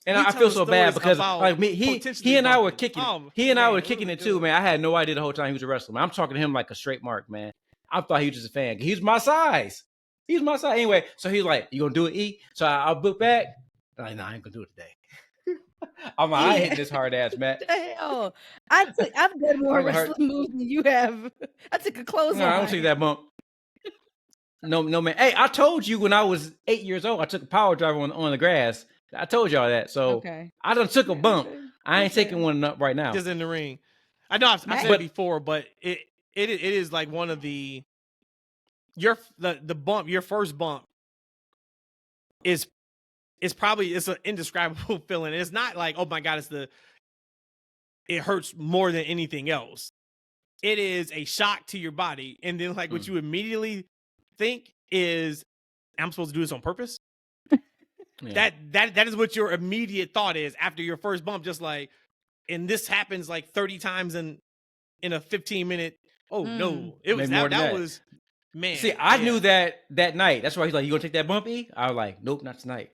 And I feel so bad because like me, he and I were kicking. He and I were kicking it too, man. I had no idea the whole time he was a wrestler, man. I'm talking to him like a straight mark, man. I thought he was just a fan. He's my size. Anyway, so he's like, "You gonna do it, E?" So I'll book back. I'm like, "No, I ain't gonna do it today." I'm like, I ain't hitting this hard ass, man. Hell, I've done more wrestling moves than you have. I took a clothesline. No, I don't take that bump. No, man. Hey, I told you when I was 8 years old, I took a power driver on the grass. I told y'all that. So I done took a bump. I ain't taking one up right now. Just in the ring. I know I've said it before, but it is like one of the bump. Your first bump is probably an indescribable feeling. It's not like, oh my God, it hurts more than anything else. It is a shock to your body, and then like what you immediately think is, I'm supposed to do this on purpose. That is what your immediate thought is after your first bump. Just like, and this happens like 30 times in a 15-minute. Oh no, it was that was man. See, I knew that night. That's why he's like, "You gonna take that bump, E?" I was like, "Nope, not tonight."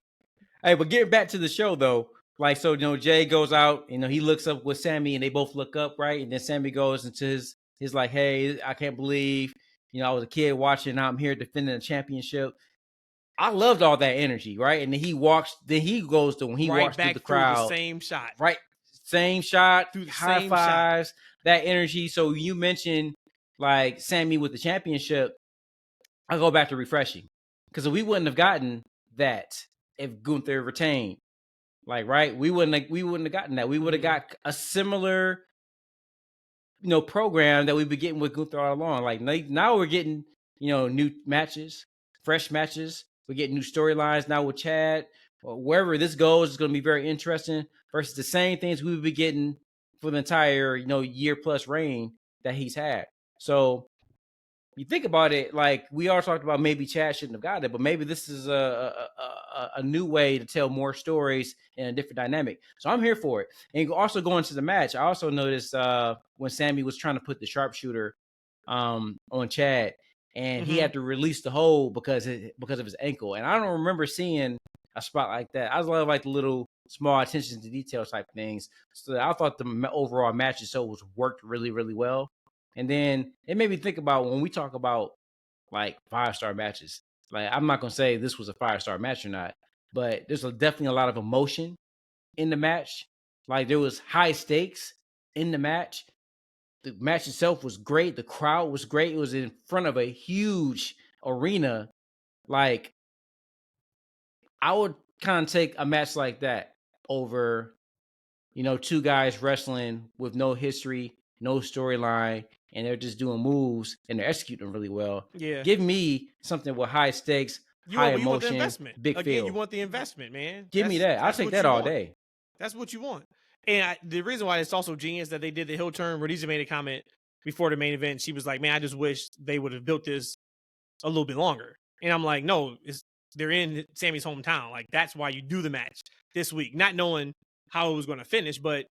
Hey, but getting back to the show though, Like, so, Jay goes out, he looks up with Sammy and they both look up, right? And then Sammy goes into his like, hey, I can't believe, I was a kid watching, now I'm here defending the championship. I loved all that energy, right? And then he goes to when he right walks back through the crowd. the same shot. Right. Same shot, Through the high same fives, shot. that energy. So you mentioned like Sammy with the championship. I go back to refreshing. Because we wouldn't have gotten that if Gunther retained. Like, right? We wouldn't have gotten that. We would have got a similar, program that we've been getting with Gunther all along. Like now we're getting, new matches, fresh matches. We're getting new storylines now with Chad. Or wherever this goes is going to be very interesting versus the same things we would be getting for the entire, year plus reign that he's had. So you think about it, like we all talked about, maybe Chad shouldn't have got it, but maybe this is a new way to tell more stories in a different dynamic. So I'm here for it. And also going to the match, I also noticed when Sammy was trying to put the sharpshooter on Chad, and he had to release the hold because of his ankle. And I don't remember seeing a spot like that. I love like the little small attention to detail type things. So I thought the overall match itself was worked really, really well. And then it made me think about when we talk about like 5-star matches. Like, I'm not going to say this was a 5-star match or not, but there's definitely a lot of emotion in the match. Like, there was high stakes in the match. The match itself was great. The crowd was great. It was in front of a huge arena. Like, I would kind of take a match like that over, two guys wrestling with no history, no storyline, and they're just doing moves and they're executing really well. Yeah. Give me something with high stakes, high emotion, you want the investment. big feel. You want the investment, man. Give me that. I'll take that all day. That's what you want. And the reason why it's also genius that they did the heel turn, Rhodesia made a comment before the main event. She was like, man, I just wish they would have built this a little bit longer. And I'm like, no, they're in Sammy's hometown. Like, that's why you do the match this week. Not knowing how it was going to finish, but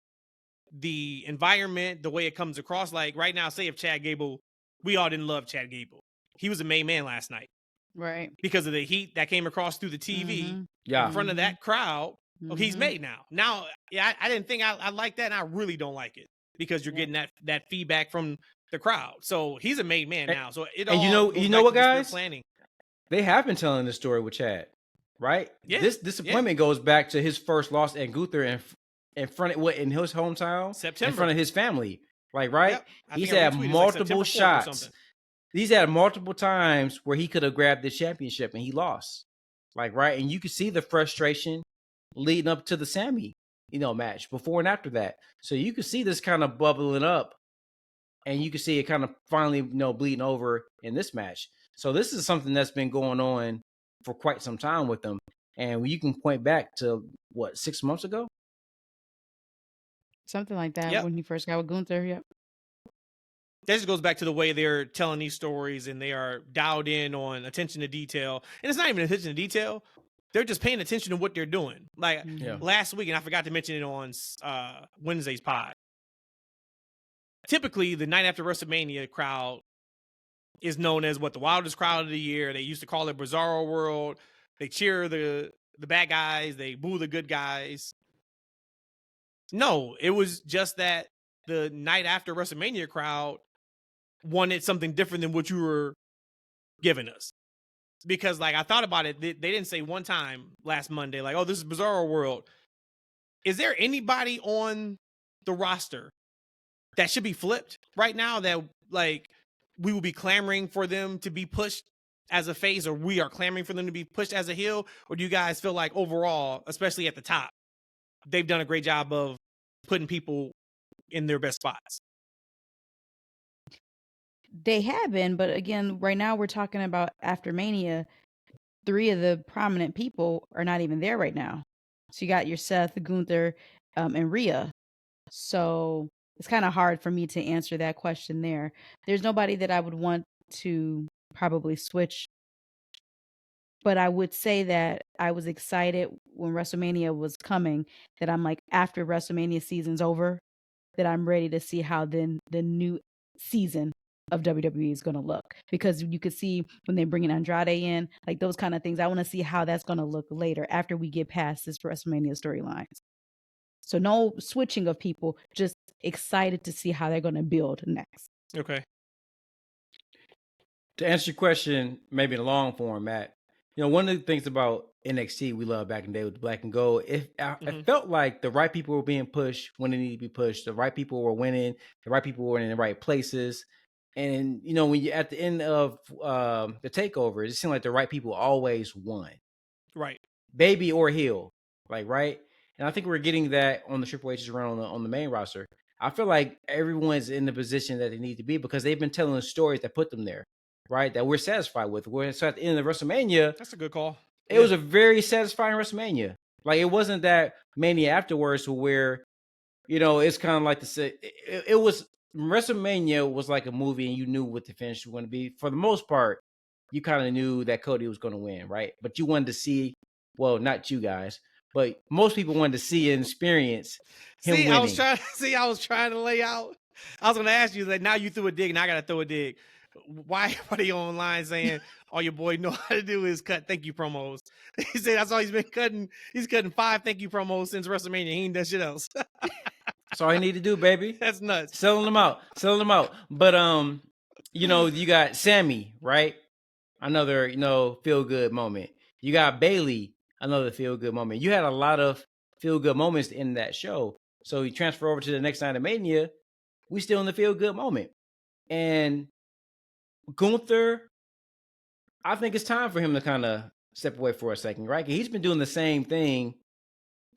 the environment, the way it comes across. Like right now, say if Chad Gable, we all didn't love Chad Gable. He was a main man last night. Right. Because of the heat that came across through the TV in front of that crowd. Oh, he's made now. Now, yeah, I didn't think I like that, and I really don't like it because you're getting that feedback from the crowd. So he's a made man now. So it all you know what, guys? Planning. They have been telling this story with Chad, right? Yeah. This disappointment goes back to his first loss at Gunther in front of in his hometown, September, in front of his family. Like, right? Yep. He's had multiple shots. He's had multiple times where he could have grabbed the championship and he lost. Like, right? And you could see the frustration leading up to the Sammy, match before and after that. So you could see this kind of bubbling up and you could see it kind of finally, bleeding over in this match. So this is something that's been going on for quite some time with them. And you can point back to 6 months ago? Something like that when he first got with Gunther. Yep. That just goes back to the way they're telling these stories and they are dialed in on attention to detail. And it's not even attention to detail. They're just paying attention to what they're doing. Like last week, and I forgot to mention it on Wednesday's pod. Typically, the night after WrestleMania crowd is known as the wildest crowd of the year. They used to call it Bizarro World. They cheer the bad guys. They boo the good guys. No, it was just that the night after WrestleMania crowd wanted something different than what you were giving us. Because, like, I thought about it. They didn't say one time last Monday, like, oh, this is Bizarro World. Is there anybody on the roster that should be flipped right now that, like, we will be clamoring for them to be pushed as a face, or we are clamoring for them to be pushed as a heel? Or do you guys feel like overall, especially at the top, they've done a great job of putting people in their best spots? They have been, but again, right now we're talking about after Mania. 3 of the prominent people are not even there right now. So you got your Seth, Gunther, and Rhea. So it's kind of hard for me to answer that question there. There's nobody that I would want to probably switch. But I would say that I was excited when WrestleMania was coming, that I'm like, after WrestleMania season's over, that I'm ready to see how then the new season of WWE is going to look, because you could see when they bring in Andrade in, like those kind of things. I want to see how that's going to look later after we get past this WrestleMania storylines. So no switching of people, just excited to see how they're going to build next. Okay. To answer your question, maybe in long form, Matt, one of the things about NXT we loved back in the day with the Black and Gold, it felt like the right people were being pushed when they needed to be pushed. The right people were winning. The right people were in the right places. And, when you at the end of the takeover, it seemed like the right people always won. Right. Baby or heel. Right? And I think we're getting that on the Triple H's run on the main roster. I feel like everyone's in the position that they need to be because they've been telling the stories that put them there. Right, that we're satisfied with. So at the end of WrestleMania, that's a good call. It was a very satisfying WrestleMania. Like it wasn't that Mania afterwards where, it's kind of like it was WrestleMania was like a movie and you knew what the finish was going to be. For the most part, you kind of knew that Cody was going to win, right? But you wanted to see, well, not you guys, but most people wanted to see and experience him winning. I was trying to lay out. I was going to ask you that now you threw a dig and I got to throw a dig. Why are they online saying all your boy know how to do is cut thank you promos? He said that's all he's been cutting. He's cutting 5 thank you promos since WrestleMania. He ain't done shit else. That's all you need to do, baby. That's nuts. Selling them out. But you got Sammy, right? Another, feel good moment. You got Bailey, another feel good moment. You had a lot of feel good moments in that show. So you transfer over to the next night of Mania, we still in the feel good moment. And Gunther, I think it's time for him to kind of step away for a second, right? He's been doing the same thing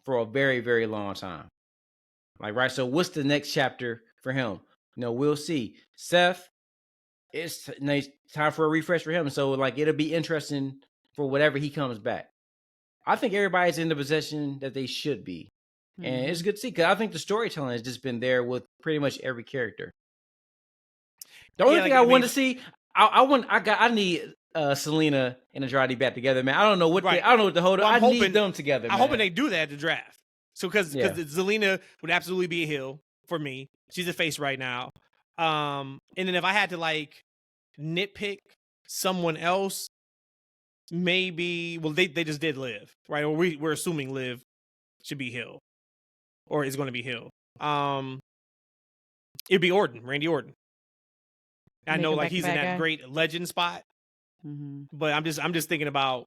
for a very, very long time. Right? So what's the next chapter for him? We'll see. Seth, it's time for a refresh for him. So, it'll be interesting for whatever he comes back. I think everybody's in the position that they should be. Mm-hmm. And it's good to see, because I think the storytelling has just been there with pretty much every character. The only thing I want to see, I need Selena and Andrade back together, man. I don't know what the hold. Well, I need them together. I'm hoping they do that at the draft. So because Zelina would absolutely be a heel for me. She's a face right now. And then if I had to nitpick someone else, maybe they just did Liv, right? Or we're assuming Liv should be heel, or is going to be heel. It'd be Randy Orton. I know he's in that great legend spot, but I'm just thinking about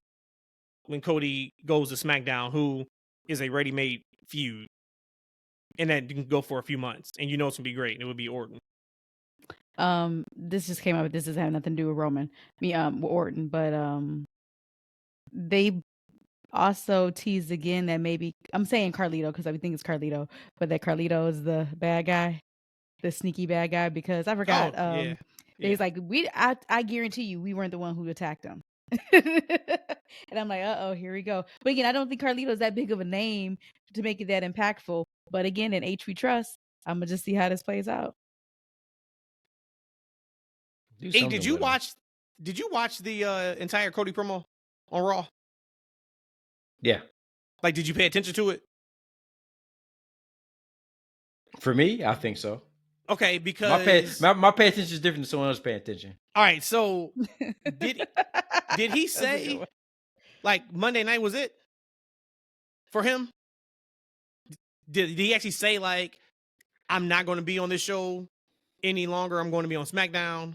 when Cody goes to SmackDown, who is a ready-made feud, and then you can go for a few months, and it's gonna be great. And it would be Orton. This just came up. This doesn't have nothing to do with Orton, but they also teased again that maybe I'm saying Carlito because I think it's Carlito, but that Carlito is the bad guy, the sneaky bad guy, because I forgot. He's like, I guarantee you, we weren't the one who attacked him. And I'm like, here we go. But again, I don't think Carlito's that big of a name to make it that impactful. But again, in H we trust, I'm gonna just see how this plays out. Hey, did you watch the entire Cody promo on Raw? Yeah. Did you pay attention to it? For me, I think so. Okay, because my pay attention is different than someone else paying attention. All right, so did he say Monday night was it for him? Did he actually say I'm not going to be on this show any longer? I'm going to be on SmackDown.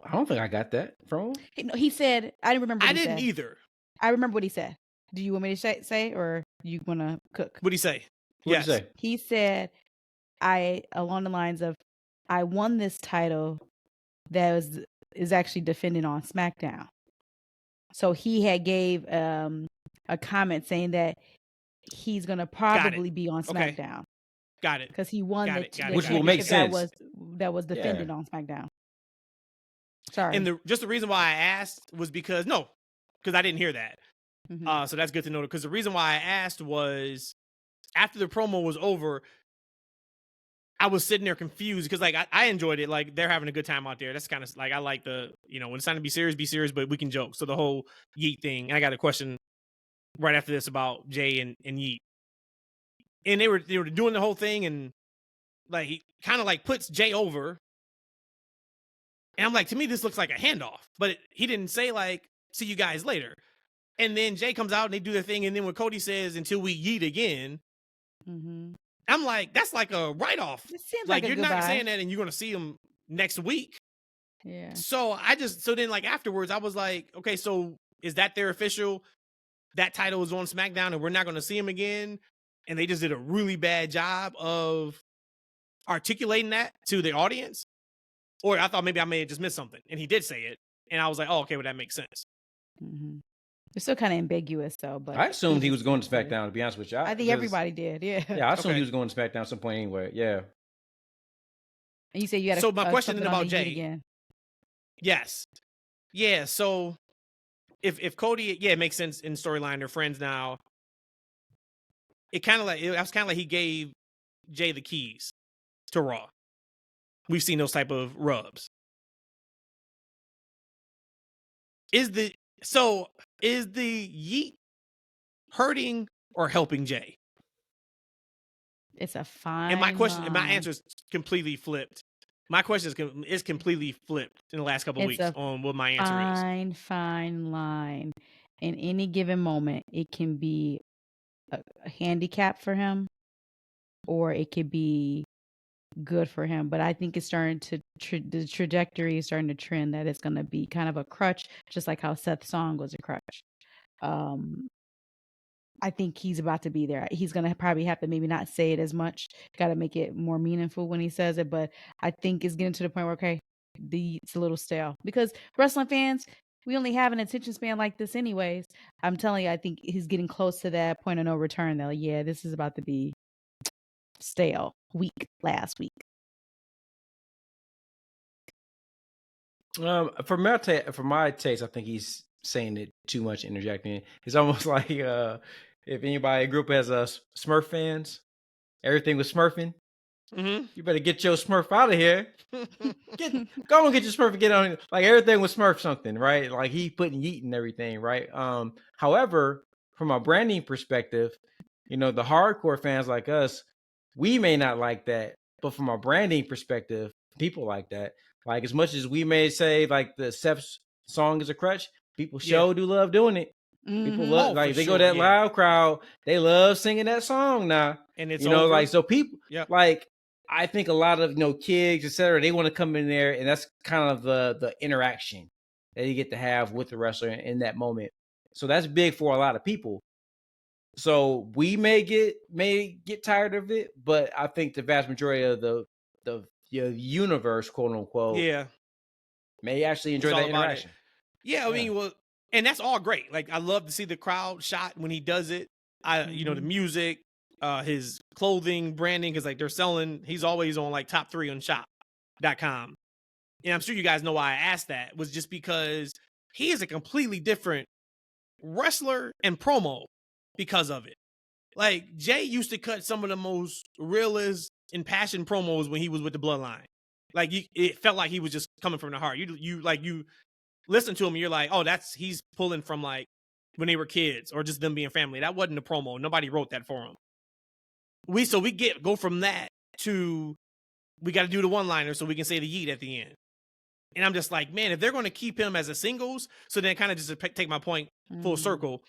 I don't think I got that from him. He said, I didn't remember. I didn't either. I remember what he said. Do you want me to say, or you want to cook? What'd he say? What'd he say? He said, along the lines of, I won this title that is actually defended on SmackDown. So he had gave a comment saying that he's going to probably be on SmackDown. Okay. Got it. Because he won which will make sense. That was defended on SmackDown. Sorry. And the reason why I asked was because I didn't hear that. Mm-hmm. So that's good to know, because the reason why I asked was after the promo was over, I was sitting there confused because I enjoyed it. They're having a good time out there. That's kind of I like the, when it's time to be serious, but we can joke. So the whole Yeet thing. And I got a question right after this about Jey and Yeet. And they were doing the whole thing, and he kind of puts Jey over. And I'm to me, this looks like a handoff, but he didn't say see you guys later. And then Jey comes out and they do their thing. And then when Cody says, until we yeet again, Mm-hmm. I'm like, that's like a write-off. It seems Like, like a you're goodbye. not saying that and you're going to see him next week. Yeah. So then like afterwards, I was like, okay, so is that their official? That title is on SmackDown and we're not going to see him again. And they just did a really bad job of articulating that to the audience. Or I thought maybe I may have just missed something. And he did say it. And I was like, oh, okay, well, that makes sense. Mm-hmm. It's still kind of ambiguous, though. But I assumed he was going to said. SmackDown, to be honest with you. I think everybody did. Yeah. Yeah, I assumed Okay. he was going to SmackDown at some point anyway. Yeah. And you say you got So my question something about on the Yeet Jey. again. Yes. Yeah, so if Cody, yeah, it makes sense in storyline. They're friends now. It was kind of like he gave Jey the keys to Raw. We've seen those type of rubs. Is the Yeet hurting or helping Jey? It's a fine. And my line. answer is completely flipped. My question is completely flipped in the last couple of weeks on what my answer is. Fine line. In any given moment, it can be a handicap for him, or it could be good for him. But I think it's starting to the trajectory is starting to trend that it's going to be kind of a crutch, just like how Seth's song was a crutch. I think he's about to be there. He's going to probably have to maybe not say it as much. Got to make it more meaningful when he says it. But I think it's getting to the point where, okay, it's a little stale. Because wrestling fans, we only have an attention span like this anyways. I'm telling you, I think he's getting close to that point of no return. Though, yeah, this is about to be stale. Last week. For my taste, I think he's saying it too much, interjecting. It's almost like if anybody in the group has Smurf fans, everything was Smurfing. Mm-hmm. You better get your Smurf out of here. Go and get your Smurf and get on. Like everything was Smurf something, right? Like he putting Yeet and everything, right? However, from a branding perspective, the hardcore fans like us, we may not like that, but from a branding perspective, people like that. Like as much as we may say like the Seth's song is a crutch, people do love doing it. People love they go that loud crowd. They love singing that song now. And it's over. like so people like I think a lot of kids, etc. They want to come in there, and that's kind of the interaction that you get to have with the wrestler in that moment. So that's big for a lot of people. So we may get tired of it, but I think the vast majority of the universe, quote unquote, may actually enjoy that interaction. Yeah, I mean, well, and that's all great. Like, I love to see the crowd shot when he does it. The music, his clothing, branding, because like they're selling. He's always on like top 3 on shop.com. And I'm sure you guys know why I asked that, was just because he is a completely different wrestler and promo because of it. Like, Jey used to cut some of the most realist, impassioned promos when he was with the Bloodline. Like, it felt like he was just coming from the heart. You listen to him and you're like, oh, he's pulling from like when they were kids or just them being family. That wasn't a promo. Nobody wrote that for him. We go from that to we got to do the one-liner so we can say the Yeet at the end. And I'm just like, man, if they're going to keep him as a singles, so then kind of just to take my point full circle,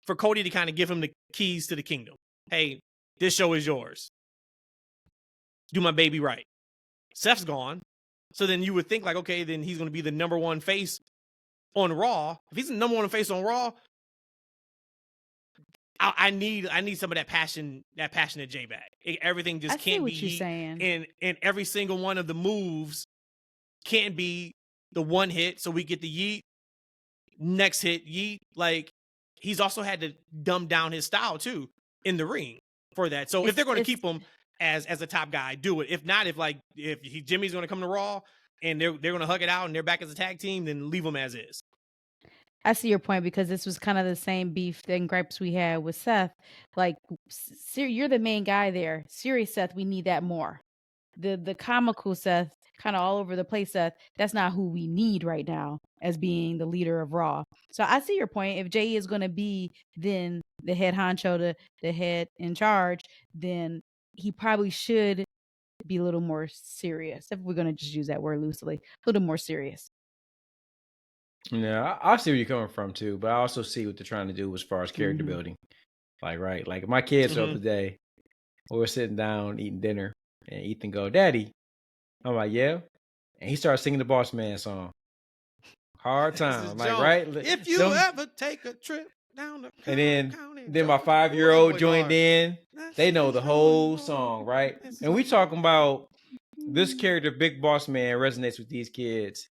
for Cody to kind of give him the keys to the kingdom. Hey, this show is yours. Do my baby right. Seth's gone. So then you would think like, okay, then he's going to be the number one face on Raw. If he's the number one face on Raw, I need some of that passionate Jey back. Everything just can't be Yeet. And every single one of the moves can't be the one hit. So we get the Yeet, next hit Yeet. Like, he's also had to dumb down his style too in the ring for that. So if they're going to keep him as a top guy, do it. If not, if Jimmy's going to come to Raw and they're going to hug it out and they're back as a tag team, then leave them as is. I see your point, because this was kind of the same beef and gripes we had with Seth. Like, you're the main guy there. Serious Seth, we need that more. The comical Seth, kind of all over the place Seth, that's not who we need right now as being the leader of Raw. So I see your point. If Jey is going to be then the head honcho, the head in charge, then he probably should be a little more serious. If we're going to just use that word loosely, a little more serious. Yeah, I see where you're coming from too, but I also see what they're trying to do as far as character building. Like, right, like if my kids are up today, we're sitting down eating dinner, and Ethan go, "Daddy," I'm like, "Yeah," and he started singing the Boss Man song. Hard time, like right. If you ever take a trip down the and county, then my 5-year-old joined in. They know the whole song, right? And we talking about this character, Big Boss Man, resonates with these kids.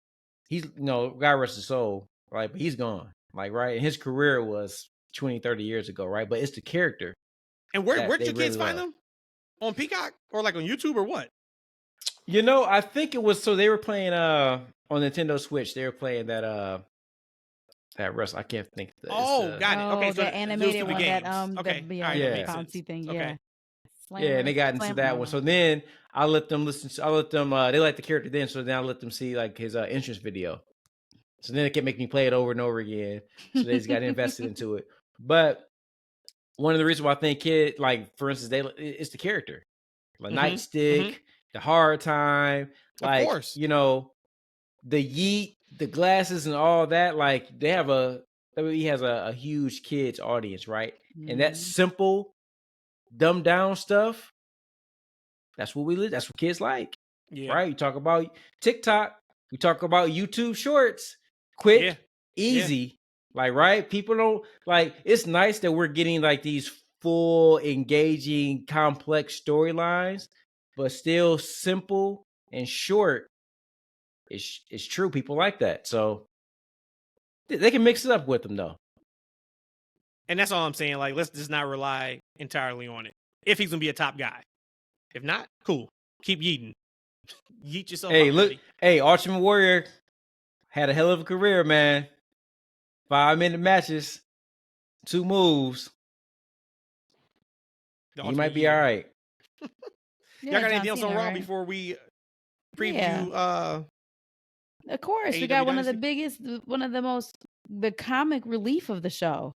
He's, God rest his soul, right? But he's gone, like, right? And his career was 20, 30 years ago, right? But it's the character. And where'd your kids find them? On Peacock or like on YouTube or what? I think it was, so they were playing on Nintendo Switch. They were playing that wrestle. I can't think. Got it. Okay, so the animated one games. Okay, yeah, bouncy thing. Okay. Yeah. Yeah, and they got into that one. So then I let them listen. I let them. They like the character then, so then I let them see like his entrance video. So then it kept making me play it over and over again. So they just got invested into it. But one of the reasons why I think kid, like for instance, it's the character, the nightstick, the hard time, like, of course, the Yeet, the glasses, and all that. Like they have WWE has a huge kids audience, right? And that simple, dumbed down stuff, that's what we live. That's what kids like, right? You talk about TikTok, we talk about YouTube Shorts, quick, easy, like, right? People don't like. It's nice that we're getting like these full, engaging, complex storylines, but still simple and short. It's true. People like that, so they can mix it up with them though. And that's all I'm saying. Like, let's just not rely entirely on it. If he's gonna be a top guy, if not, cool. Keep yeeting. Yeet yourself. Hey, out, look. buddy. Hey, Ultimate Warrior had a hell of a career, man. 5-minute matches, 2 moves. He might be all right. Y'all got anything else on Raw before we preview? Of course, AEW we got the comic relief of the show.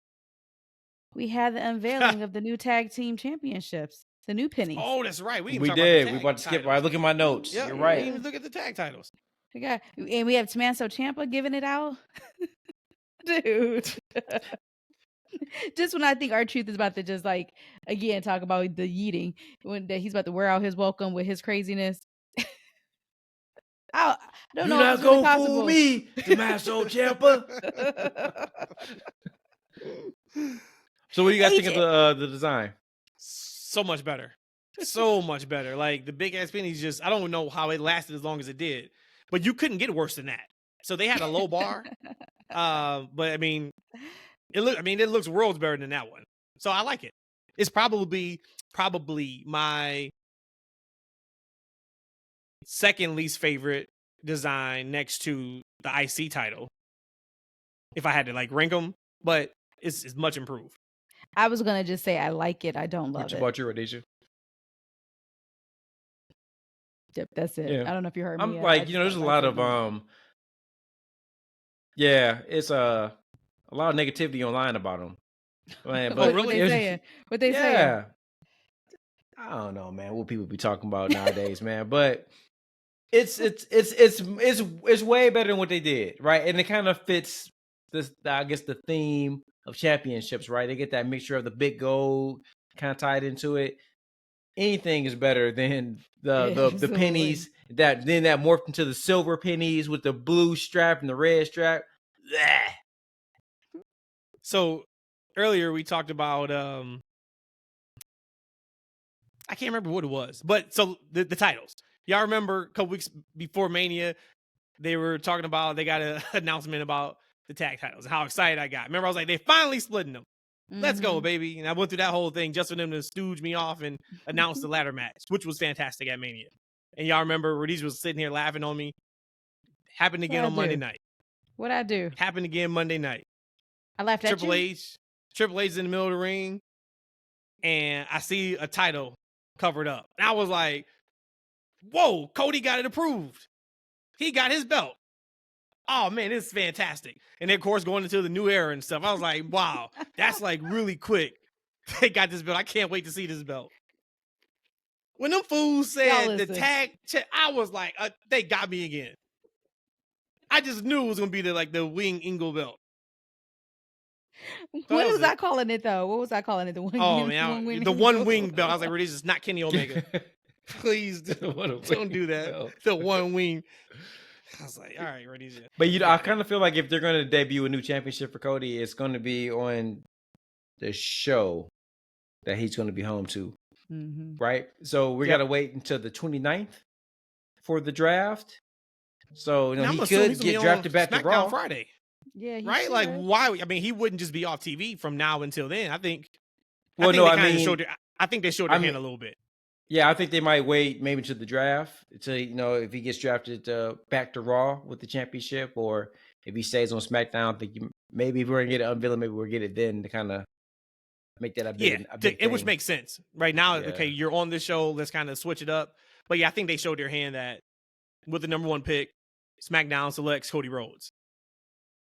We had the unveiling of the new tag team championships, the new pennies. Oh, that's right. We did. We about to skip. Right, look at my notes. Yep, you're right. We didn't even look at the tag titles. And we have Tommaso Ciampa giving it out, dude. Just when I think R-Truth is about to just like again talk about the yeeting, that he's about to wear out his welcome with his craziness. I don't know. You're not gonna fool me, Tommaso Ciampa. So, what do you guys think of the design? So much better. So much better. Like the big ass pennies, just I don't know how it lasted as long as it did, but you couldn't get worse than that. So they had a low bar, but I mean, it looks worlds better than that one. So I like it. It's probably my second least favorite design next to the IC title, if I had to like rank them, but it's much improved. I was gonna just say I like it. I don't love it. What about you, Rhodesia? Yep, that's it. Yeah. I don't know if you heard me. I'm like, there's a lot of it's a lot of negativity online about them. Man, but what they saying? What they saying? I don't know, man. What people be talking about nowadays, man. But it's way better than what they did, right? And it kind of fits this, I guess, the theme of championships, right? They get that mixture of the big gold kind of tied into it. Anything is better than the pennies that morphed into the silver pennies with the blue strap and the red strap. Blech. So earlier we talked about I can't remember what it was, but so the titles. Y'all remember a couple weeks before Mania, they were talking about, they got an announcement about the tag titles and how excited I got. Remember, I was like, they finally splitting them. Mm-hmm. Let's go, baby. And I went through that whole thing just for them to stooge me off and announce the ladder match, which was fantastic at Mania. And y'all remember Rhodesia was sitting here laughing on me. Happened again on Monday night. What'd I do? Happened again Monday night. I laughed at Triple H is in the middle of the ring, and I see a title covered up. And I was like, whoa, Cody got it approved. He got his belt. Oh, man, this is fantastic. And then, of course, going into the new era and stuff, I was like, wow, that's like really quick. They got this belt. I can't wait to see this belt. When them fools said the tag, I was like, they got me again. I just knew it was going to be the Wing Eagle belt. What was was I it. calling it though? What was I calling it? The one. Oh win, man, one win the and one go. wing belt. I was like, Rhodesia, it's not Kenny Omega. Please don't do that. The one wing. I was like, all right, Rhodesia. But I kind of feel like if they're going to debut a new championship for Cody, it's going to be on the show that he's going to be home to, right? So we got to wait until the 29th for the draft. So Now, he could get drafted back to Raw Friday. Yeah, right. should. Like, why? I mean, he wouldn't just be off TV from now until then. I think. Well, I think they showed their hand a little bit. Yeah, I think they might wait maybe to the draft to if he gets drafted back to Raw with the championship, or if he stays on SmackDown. I think maybe if we're gonna get it unveiling, maybe we'll get it then to kind of make that a big thing. Which makes sense right now. Yeah. Okay, you're on this show. Let's kind of switch it up. But yeah, I think they showed their hand that with the number 1 pick, SmackDown selects Cody Rhodes.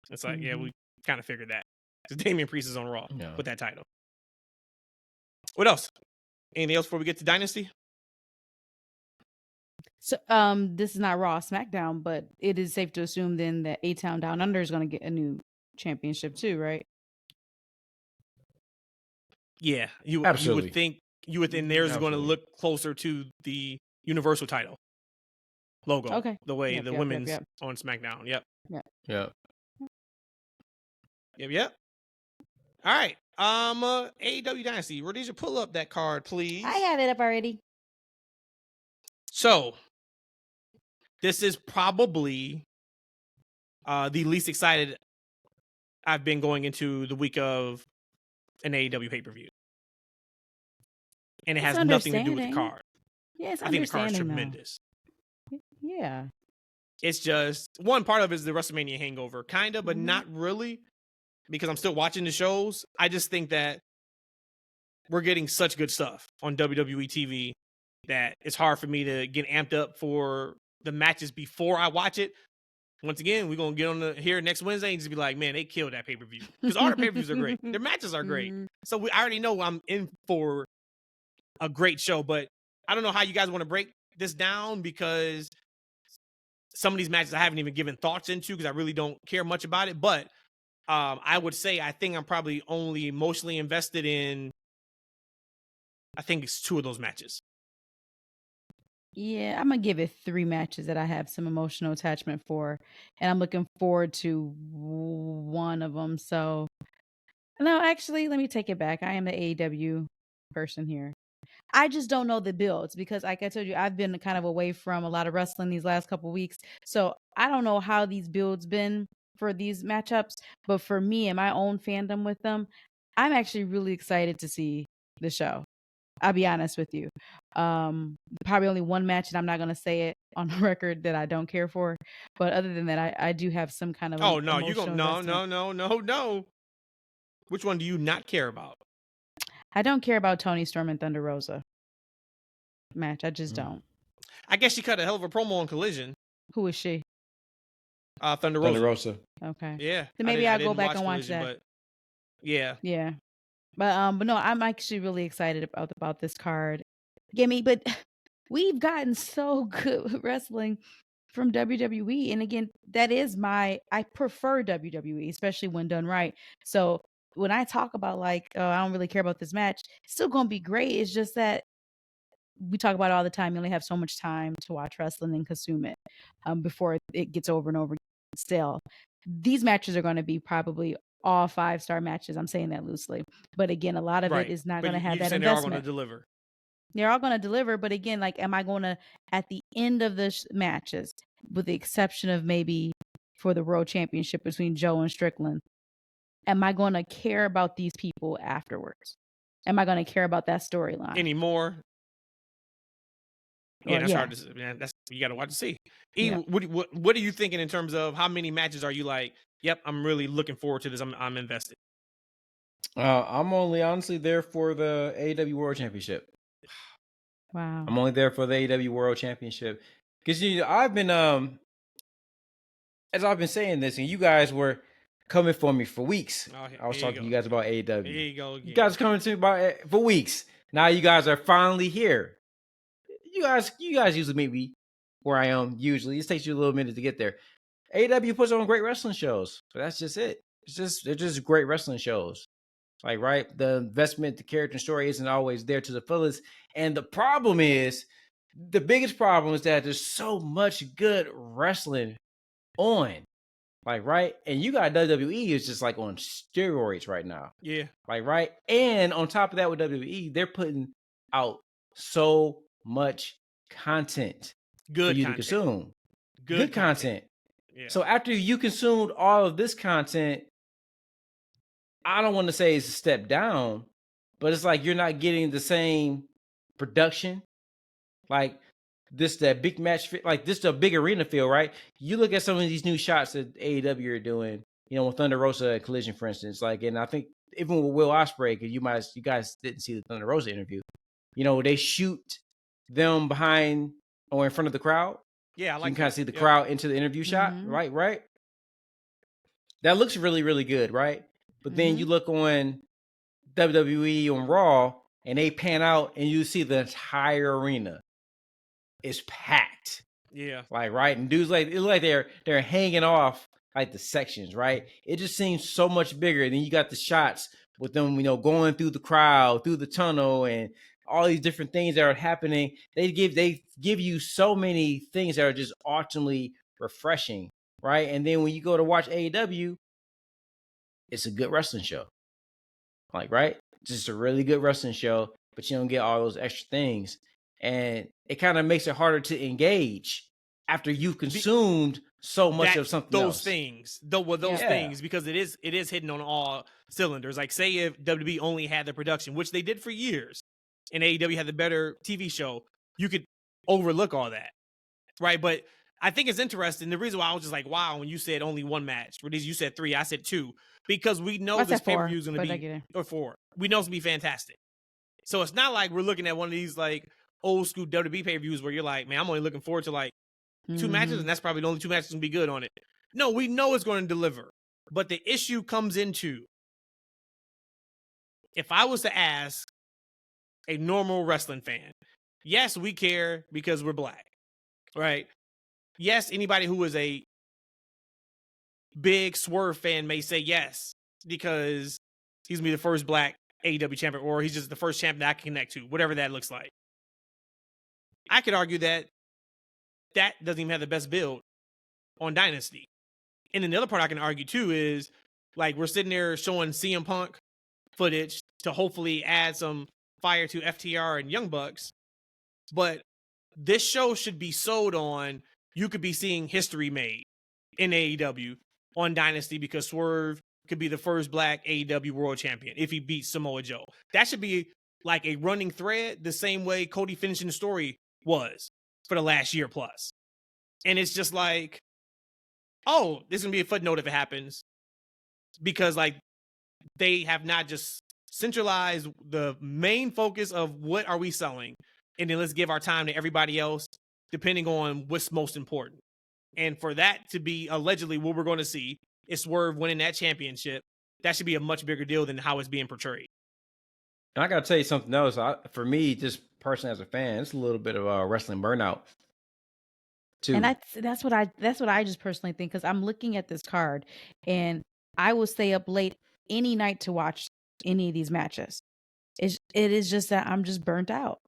It's like, yeah, we kind of figured that. Because Damian Priest is on Raw with that title. What else? Anything else before we get to Dynasty? So, this is not Raw, SmackDown, but it is safe to assume then that A-Town Down Under is going to get a new championship too, right? Yeah, you would think theirs is going to look closer to the Universal title logo. Okay. The way the women's on SmackDown. Yep. Yep. All right. AEW Dynasty. Rhodesia, pull up that card, please. I have it up already. So, this is probably the least excited I've been going into the week of an AEW pay-per-view. And it has nothing to do with the card. Yeah, I think the card's tremendous. Yeah. It's just, one part of it is the WrestleMania hangover, kind of, but not really, because I'm still watching the shows. I just think that we're getting such good stuff on WWE TV that it's hard for me to get amped up for the matches before I watch it. Once again, we're going to get on here next Wednesday and just be like, man, they killed that pay-per-view. Because all the pay-per-views are great. Their matches are great. So I already know I'm in for a great show, but I don't know how you guys want to break this down, because some of these matches I haven't even given thoughts into because I really don't care much about it. But I would say I think I'm probably only emotionally invested in, I think it's 2 of those matches. Yeah, I'm going to give it 3 matches that I have some emotional attachment for. And I'm looking forward to one of them. So, no, actually, let me take it back. I am the AEW person here. I just don't know the builds because, like I told you, I've been kind of away from a lot of wrestling these last couple of weeks. So I don't know how these builds been for these matchups. But for me and my own fandom with them, I'm actually really excited to see the show. I'll be honest with you. Probably only one match, and I'm not going to say it on the record that I don't care for. But other than that, I do have some kind of no. Which one do you not care about? I don't care about Toni Storm and Thunder Rosa match. I just don't. I guess she cut a hell of a promo on Collision. Who is she? Thunder Rosa. Okay. Yeah. So maybe I'll go back and watch that. But yeah. Yeah. But no, I'm actually really excited about this card. But we've gotten so good with wrestling from WWE. And again, I prefer WWE, especially when done right. So when I talk about I don't really care about this match, it's still going to be great. It's just that we talk about it all the time. You only have so much time to watch wrestling and consume it before it gets over and over still. These matches are going to be probably all 5-star matches. I'm saying that loosely. But again, a lot of it is not going to have that investment. They're all going to deliver. They're all going to deliver. But again, am I going to, at the end of the matches, with the exception of maybe for the World Championship between Joe and Strickland, am I going to care about these people afterwards? Am I going to care about that storyline anymore? Yeah, that's hard to say, man. You got to watch and see. What are you thinking in terms of how many matches are you like, yep, I'm really looking forward to this. I'm invested. I'm only honestly there for the AEW World Championship. Wow. I'm only there for the AEW World Championship. Because I've been as I've been saying this, and you guys were coming for me for weeks. I was talking to you guys about AEW. Here you go again. You guys coming to me about for weeks. Now you guys are finally here. You guys usually meet me where I am usually. It takes you a little minute to get there. AEW puts on great wrestling shows, but that's just it. they're just great wrestling shows. Like, right, the investment, the character and story isn't always there to the fullest. And the biggest problem is that there's so much good wrestling on. Like, right, and you got WWE is just like on steroids right now. Yeah. Like, right, and on top of that, with WWE, they're putting out so much content for you to consume. Good content. Yeah. So after you consumed all of this content, I don't want to say it's a step down, but it's like you're not getting the same production. Like that big match, like this, the big arena feel, right? You look at some of these new shots that AEW are doing, you know, with Thunder Rosa Collision, for instance. Like, and I think even with Will Ospreay, because you guys didn't see the Thunder Rosa interview, you know, they shoot them behind or in front of the crowd. Yeah, I like you can kind of see the crowd into the interview shot, right? That looks really, really good, right? But then you look on WWE on Raw, and they pan out, and you see the entire arena is packed. Yeah, like, right, and dudes like, it's like they're hanging off like the sections, right? It just seems so much bigger. And then you got the shots with them, you know, going through the crowd, through the tunnel, and all these different things that are happening. They give you so many things that are just ultimately refreshing, right? And then when you go to watch AEW, it's a good wrestling show. Like, right? Just a really good wrestling show, but you don't get all those extra things. And it kind of makes it harder to engage after you've consumed so much of something those else. Things, those things, because it is hitting on all cylinders. Like, say if WWE only had the production, which they did for years, and AEW had the better TV show, you could overlook all that, right? But I think it's interesting. The reason why I was just like, wow, when you said only one match, you said 3, I said 2, because we know this pay-per-view is going to be, or 4. We know it's going to be fantastic. So it's not like we're looking at one of these like old school WWE pay-per-views where you're like, man, I'm only looking forward to like 2 matches, and that's probably the only 2 matches going to be good on it. No, we know it's going to deliver. But the issue comes into, if I was to ask a normal wrestling fan, yes, we care because we're black, right? Yes, anybody who is a big Swerve fan may say yes, because he's going to be the first black AEW champion, or he's just the first champion that I can connect to, whatever that looks like. I could argue that doesn't even have the best build on Dynasty. And then the other part I can argue too is, like, we're sitting there showing CM Punk footage to hopefully add some fire to FTR and Young Bucks. But this show should be sold on, you could be seeing history made in AEW on Dynasty, because Swerve could be the first black AEW world champion if he beats Samoa Joe. That should be like a running thread, the same way Cody finishing the story was for the last year plus. And it's just like, oh, this is going to be a footnote if it happens, because like they have not just centralized the main focus of what are we selling, and then let's give our time to everybody else depending on what's most important. And for that to be allegedly what we're going to see is Swerve winning that championship, that should be a much bigger deal than how it's being portrayed. And I got to tell you something else. For me, just personally as a fan, it's a little bit of a wrestling burnout too. And that's what I just personally think, because I'm looking at this card and I will stay up late any night to watch any of these matches. It is just that I'm just burnt out.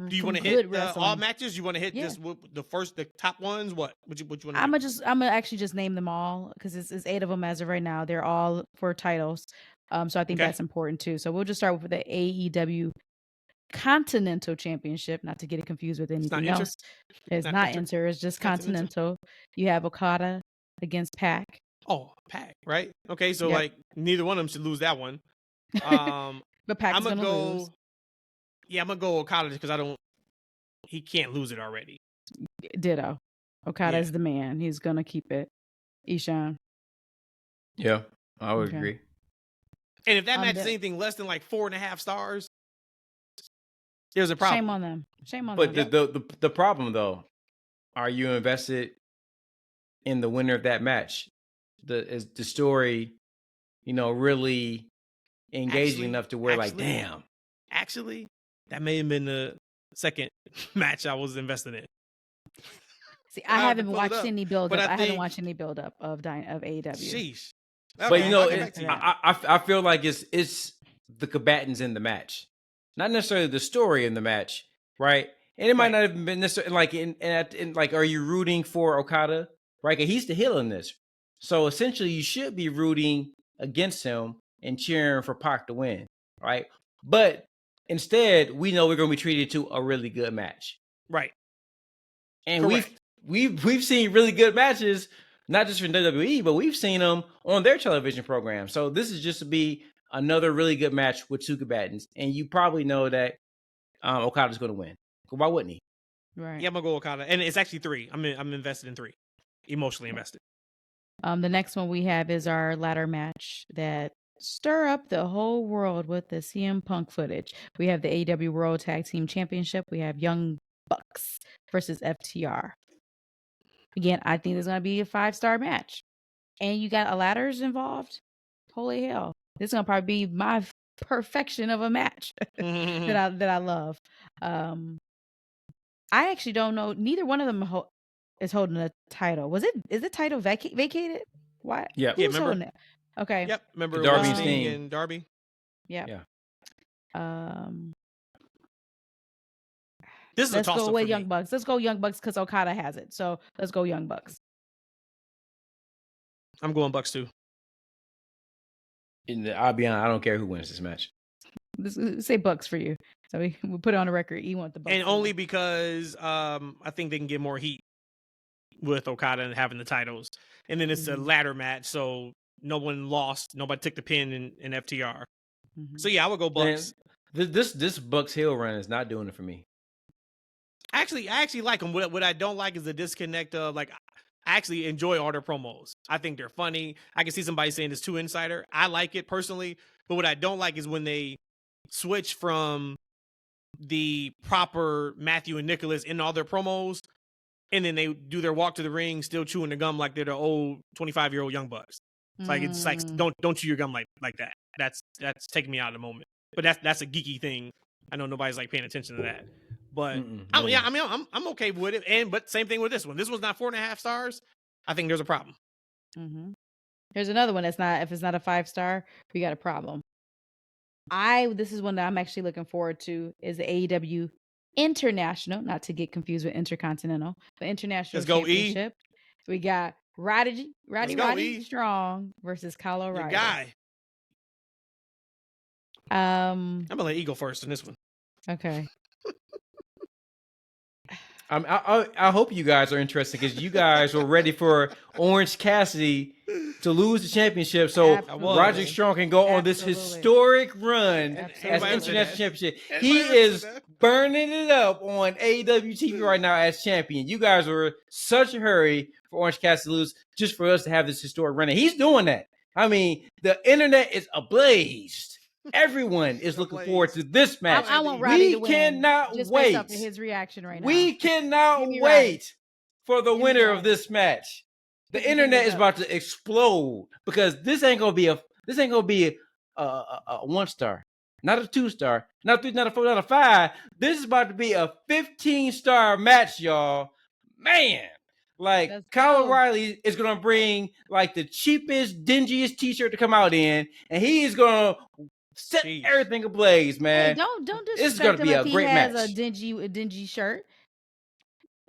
Do you want to hit all matches? You want to hit the top ones? What you want to? I'm gonna actually just name them all, because it's 8 of them as of right now. They're all for titles, so I think that's important too. So we'll just start with the AEW Continental Championship, not to get it confused with anything else. It's not Enter. It's just Continental. You have Okada against Pac. Oh, Pac, right? Okay, so like neither one of them should lose that one. But Pac's gonna lose. Yeah, I'm gonna go Okada because he can't lose it already. Ditto. Okada is the man. He's gonna keep it. Eshaun. Yeah, I would agree. And if that match is anything less than like 4.5 stars, there's a problem. Shame on them. But the problem though, are you invested in the winner of that match? Is the story, really engaging enough to where like, damn. Actually, that may have been the second match I was invested in. See, I haven't watched any build up. I haven't watched any build up of AEW. Sheesh. But Okay, you know, I'll get back to you. I feel like it's the combatants in the match, not necessarily the story in the match, right? And it might Right. not have been necessarily like in like, are you rooting for Okada? Right? 'Cause he's the heel in this, so essentially you should be rooting against him and cheering for Pac to win, right? But instead, we know we're going to be treated to a really good match, Right. and Correct. we've seen really good matches, not just from WWE, but we've seen them on their television program. So this is just to be another really good match with two combatants, and you probably know that Okada's going to win. Why wouldn't he? Right. Yeah, I'm gonna go Okada, and it's actually 3. I'm invested in 3, emotionally invested. The next one we have is our ladder match that stir up the whole world with the CM Punk footage. We have the AEW World Tag Team Championship. We have Young Bucks versus FTR. Again, I think there's going to be a 5-star match. And you got a ladders involved. Holy hell. This is going to probably be my perfection of a match that I love. I actually don't know. Neither one of them is holding a title. Is the title vacated? Why? Yeah. Yeah, Who's remember? holding it? Okay. Yep. Remember Darby and Sting Sting. and Darby? Yeah. Yeah. This is Let's a toss go up with for Young me. Bucks. Let's go Young Bucks because Okada has it. So let's go Young Bucks. I'm going Bucks too. I'll be honest, I don't care who wins this match. Let's say Bucks for you. So we put it on the record. You want the Bucks. And to only win. because I think they can get more heat with Okada and having the titles. And then it's a Mhm. ladder match, so no one lost. Nobody took the pin in FTR. Mhm. So yeah, I would go Bucks. Man, this Bucks heel run is not doing it for me. I actually like them. What I don't like is the disconnect of like. I actually enjoy all their promos. I think they're funny. I can see somebody saying it's too insider. I like it personally, but what I don't like is when they switch from the proper Matthew and Nicholas in all their promos, and then they do their walk to the ring still chewing the gum like they're the old 25-year-old Young Bucks. It's like don't chew your gum like that. That's taking me out of the moment. But that's a geeky thing. I know nobody's like paying attention to that. But I'm okay with it. But same thing with this one. This one's not 4.5 stars. I think there's a problem. Mm-hmm. There's another one that's not. If it's not a 5-star, we got a problem. This is one that I'm actually looking forward to. Is the AEW International, not to get confused with Intercontinental, but International Let's go, Championship. We got Roddy E. Strong versus Kyle Your O'Reilly. guy. I'm gonna let E go first in this one. Okay. I hope you guys are interested because you guys were ready for Orange Cassidy to lose the championship, so Absolutely. Roderick Strong can go on this Absolutely. historic run as Absolutely. international championship. He is burning it up on AEW TV right now as champion. You guys were such a hurry for Orange Cassidy to lose just for us to have this historic run, and he's doing that. I mean, the internet is ablaze. Everyone is looking forward to this match. I want Roddy to win. We cannot just wait. based off of his reaction right now. We cannot Give me wait for the Give me winner Roddy. of this match. The Put your internet fingers is about to explode because this ain't gonna be a 1-star, not a 2-star, not a 3, not a 4, not a 5. This is about to be a 15-star match, y'all. Man, like Let's Kyle go. O'Reilly is gonna bring like the cheapest, dingiest T-shirt to come out in, and he is gonna set Jeez. everything ablaze, man. Hey, don't This is disrespect gonna him be if a he great has match. a dingy shirt.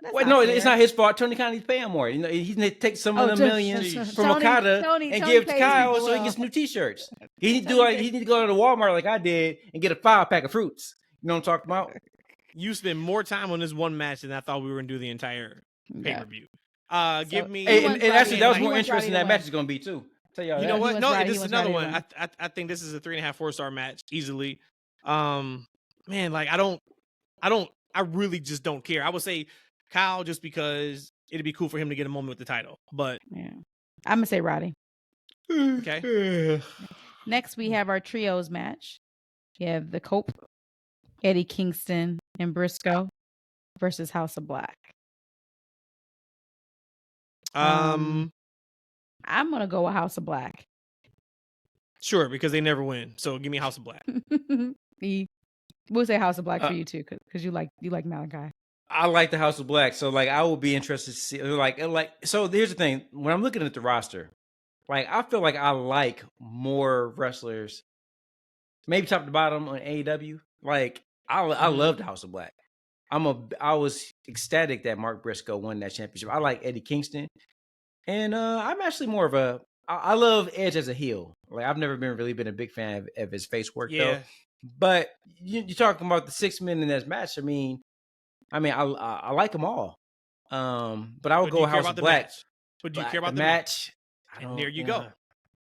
That's Well, not no, fair. it's not his fault. Tony Khan's paying more. You know, he need to take some of the millions from Tony- Okada Tony and give to pays Kyle people so he well. gets new T-shirts. He need to Tony he need to go to Walmart like I did and get a 5-pack of fruits. You know what I'm talking about? You spend more time on this one match than I thought we were gonna do the entire pay-per-view. Give me. Hey, wants and actually, Roddy that was to more win. interesting He than wants that Roddy match is going to be too. Tell y'all You that. know what? He wants No, Roddy- this he is wants another Roddy one. to win. I think this is a 3.5, 4-star match easily. Man, like I really just don't care. I would say Kyle just because it'd be cool for him to get a moment with the title. But Yeah. I'm gonna say Roddy. okay. Next, we have our trios match. You have the Cope, Eddie Kingston, and Briscoe versus House of Black. I'm gonna go with House of Black. Sure, because they never win. So give me House of Black. We'll say House of Black for you too, because you like Malachi. I like the House of Black, so like I will be interested to see like. So here's the thing: when I'm looking at the roster, Like I feel like I like more wrestlers, maybe top to bottom on AEW. Like I love the House of Black. I was ecstatic that Mark Briscoe won that championship. I like Eddie Kingston, and I'm actually more of a. I love Edge as a heel. Like I've never been a big fan of his face work though. Yeah. But you're talking about the 6 men in this match. I mean, I like them all. But I would But do go you care House about of the Black. match? But do you But care about the match? I And don't. there you yeah. go.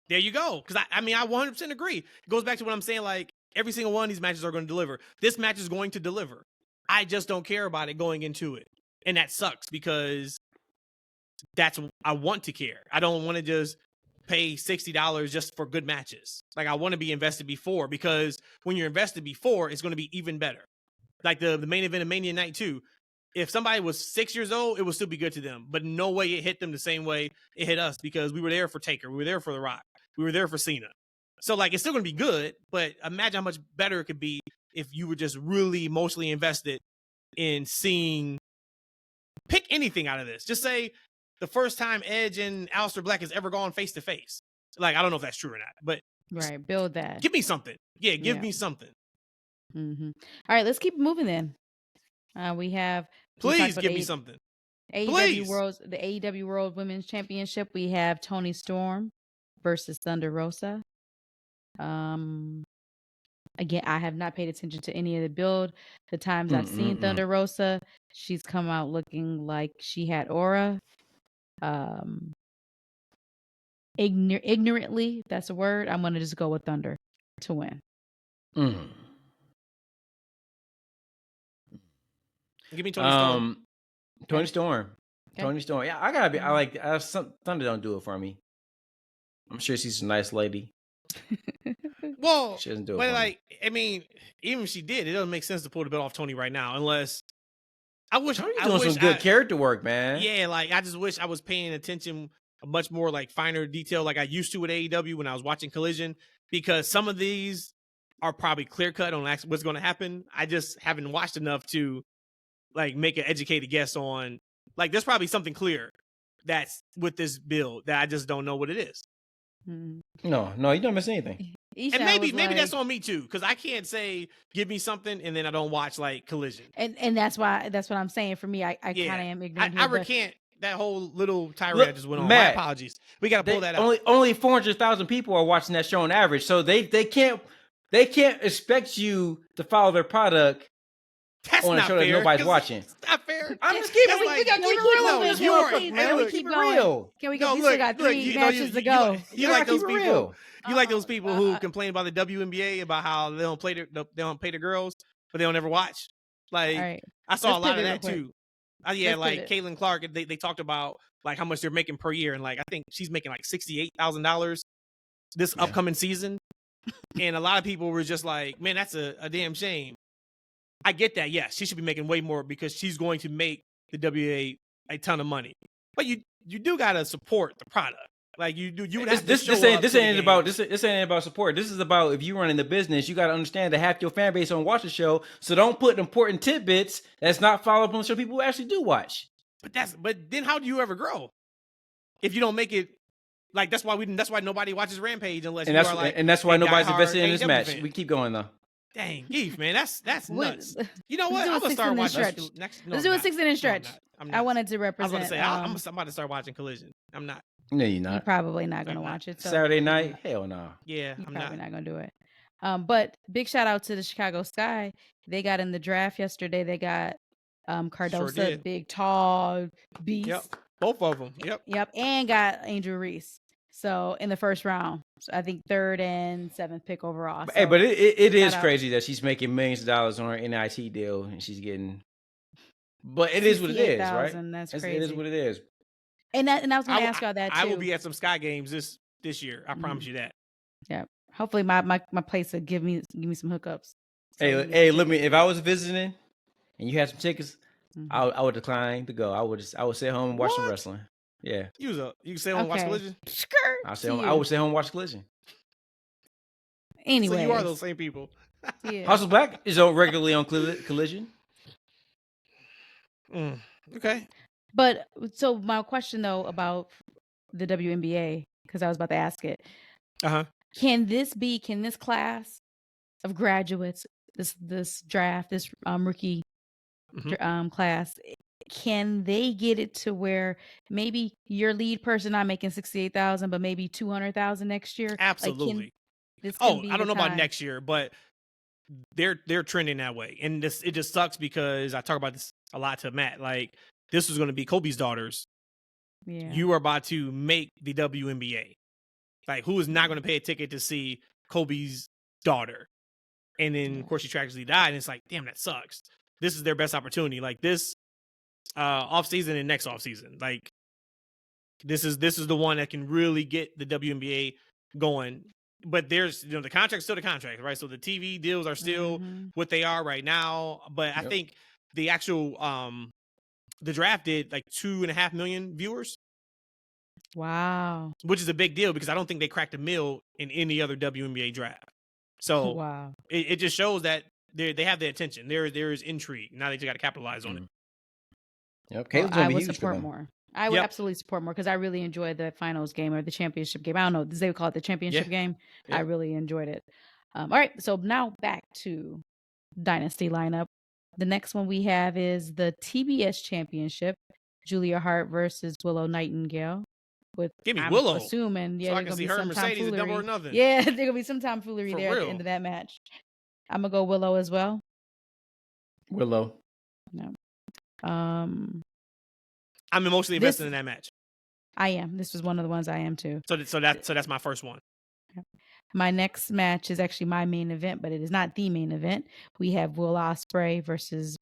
There you go. Because I 100% agree. It goes back to what I'm saying. Like every single one of these matches are going to deliver. This match is going to deliver. I just don't care about it going into it, and that sucks because that's I want to care. I don't want to just pay $60 just for good matches. Like I want to be invested before, because when you're invested before, it's going to be even better. Like the main event of Mania Night 2. If somebody was 6 years old, it would still be good to them. But no way it hit them the same way it hit us, because we were there for Taker. We were there for The Rock. We were there for Cena. So, like, it's still going to be good, but imagine how much better it could be if you were just really emotionally invested in seeing, pick anything out of this. Just say the first time Edge and Aleister Black has ever gone face-to-face. Like, I don't know if that's true or not, but Right. Build that. give me something. Yeah, give Yeah. me something. Mm-hmm. All right, let's keep moving then. We talked Please about give me something. AEW Please. the AEW World Women's Championship. We have Toni Storm versus Thunder Rosa. Again, I have not paid attention to any of the build. The times I've seen Thunder Rosa, she's come out looking like she had aura. Ignorantly, if that's a word, I'm gonna just go with Thunder to win. Give me Toni Storm. Toni Storm. Okay. Toni Storm. Yeah, I gotta be. I like Thunder. Don't do it for me. I'm sure she's a nice lady. Well, She doesn't do it but for like, I mean, even if she did, it doesn't make sense to pull the belt off Toni right now, unless I wish Tony's I doing wish some good character work, man. Yeah, like I just wish I was paying attention a much more like finer detail like I used to with AEW when I was watching Collision, because some of these are probably clear cut on what's going to happen. I just haven't watched enough to like make an educated guess on, like, there's probably something clear that's with this build that I just don't know what it is. No, you don't miss anything. And maybe that's on me too, because I can't say give me something and then I don't watch like Collision. And that's what I'm saying. For me, I kind of am ignorant. I recant that whole little tirade I just went on. Matt, my apologies. We got to pull that out. Only 400,000 people are watching that show on average, so they can't expect you to follow their product. That's on a not show fair, that nobody's watching. It's not fair. I'm just keeping it. Like, We gotta keep it real. Man, We keep it real. Can we go? We still got three matches to go. You like those people? Real. You like those people who complain about the WNBA about how they don't pay the girls, but they don't ever watch. Like, right. I saw Let's a lot of pivot that real too. Yeah, Let's like pivot. Caitlin Clark, they talked about like how much they're making per year, and like I think she's making like $68,000 this upcoming season. And a lot of people were just like, "Man, that's a damn shame." I get that. Yes, she should be making way more because she's going to make the WA a ton of money. But you do gotta support the product. Like you do. You would have this ain't about support. This is about, if you running the business, you got to understand that half your fan base don't watch the show. So don't put important tidbits that's not followed up on the show people who actually do watch. But then how do you ever grow if you don't make it? Like that's why nobody watches Rampage unless you are like, and that's why nobody's invested in this AEW match. fan. We keep going though. Dang, Geef, man, that's What- nuts. You know what? Let's do a I'm gonna start 6-inch watching. stretch. Let's do a 6-inch stretch. I wanted to I was represent. gonna say I'm about to start watching Collision. I'm not. No, you're You're not. probably not going to I'm not. watch it. So Saturday night? Hell no. Yeah, You're I'm probably not. not going to do it. But big shout out to the Chicago Sky. They got in the draft yesterday. They got Cardosa, did. big tall beast. Yep, both of them. Yep. And got Angel Reese. So in the first round, so I think 3rd and 7th pick overall. Hey, but it is shout out. crazy that she's making millions of dollars on her NIT deal and she's getting. But it is what it is, right? That's It crazy. is what it is. And I was going to ask y'all that too. I will be at some Sky games this year. I promise you that. Yeah. Hopefully my place will give me some hookups. Hey, let me. If I was visiting and you had some tickets, Mhm. I would decline to go. I would sit home and watch some What? wrestling. Yeah, You can stay home and watch Okay. Collision. Skirt I to sit home. you. I would sit home and watch Collision. Anyway, So you are those same people. Yeah. House of Black is regularly on Collision. Okay. But so my question though about the WNBA because I was about to ask it. Uh-huh. Can this class of graduates, this draft, this rookie class, can they get it to where maybe your lead person not making 68,000, but maybe 200,000 next year? Absolutely. This can be I don't know about time. next year, but they're trending that way. And it just sucks because I talk about this a lot to Matt. Like, this was going to be Kobe's daughters. Yeah. You are about to make the WNBA. Like, who is not going to pay a ticket to see Kobe's daughter? And then, of course, she tragically died. And it's like, damn, that sucks. This is their best opportunity. Like, this off season and next off season. Like, this is the one that can really get the WNBA going. But there's, the contract's still the contract, right? So the TV deals are still what they are right now. But I think the actual the draft did like 2.5 million viewers. Wow. Which is a big deal because I don't think they cracked a mill in any other WNBA draft. So wow. It just shows that they have the attention. There is intrigue. Now they just got to capitalize on it. Yep. Well, I would support more. I would absolutely support more because I really enjoyed the finals game or the championship game. I don't know. They would call it the championship game. Yeah. I really enjoyed it. All right. So now back to Dynasty lineup. The next one we have is the TBS championship. Julia Hart versus Willow Nightingale. Give me Willow. Assuming, so I can see her Mercedes and double or nothing. Yeah, there's gonna be some tomfoolery there at the end of that match. I'm gonna go Willow as well. Willow. No. I'm emotionally invested in that match. I am. This was one of the ones I am too. So that's my first one. My next match is actually my main event, but it is not the main event. We have Will Ospreay versus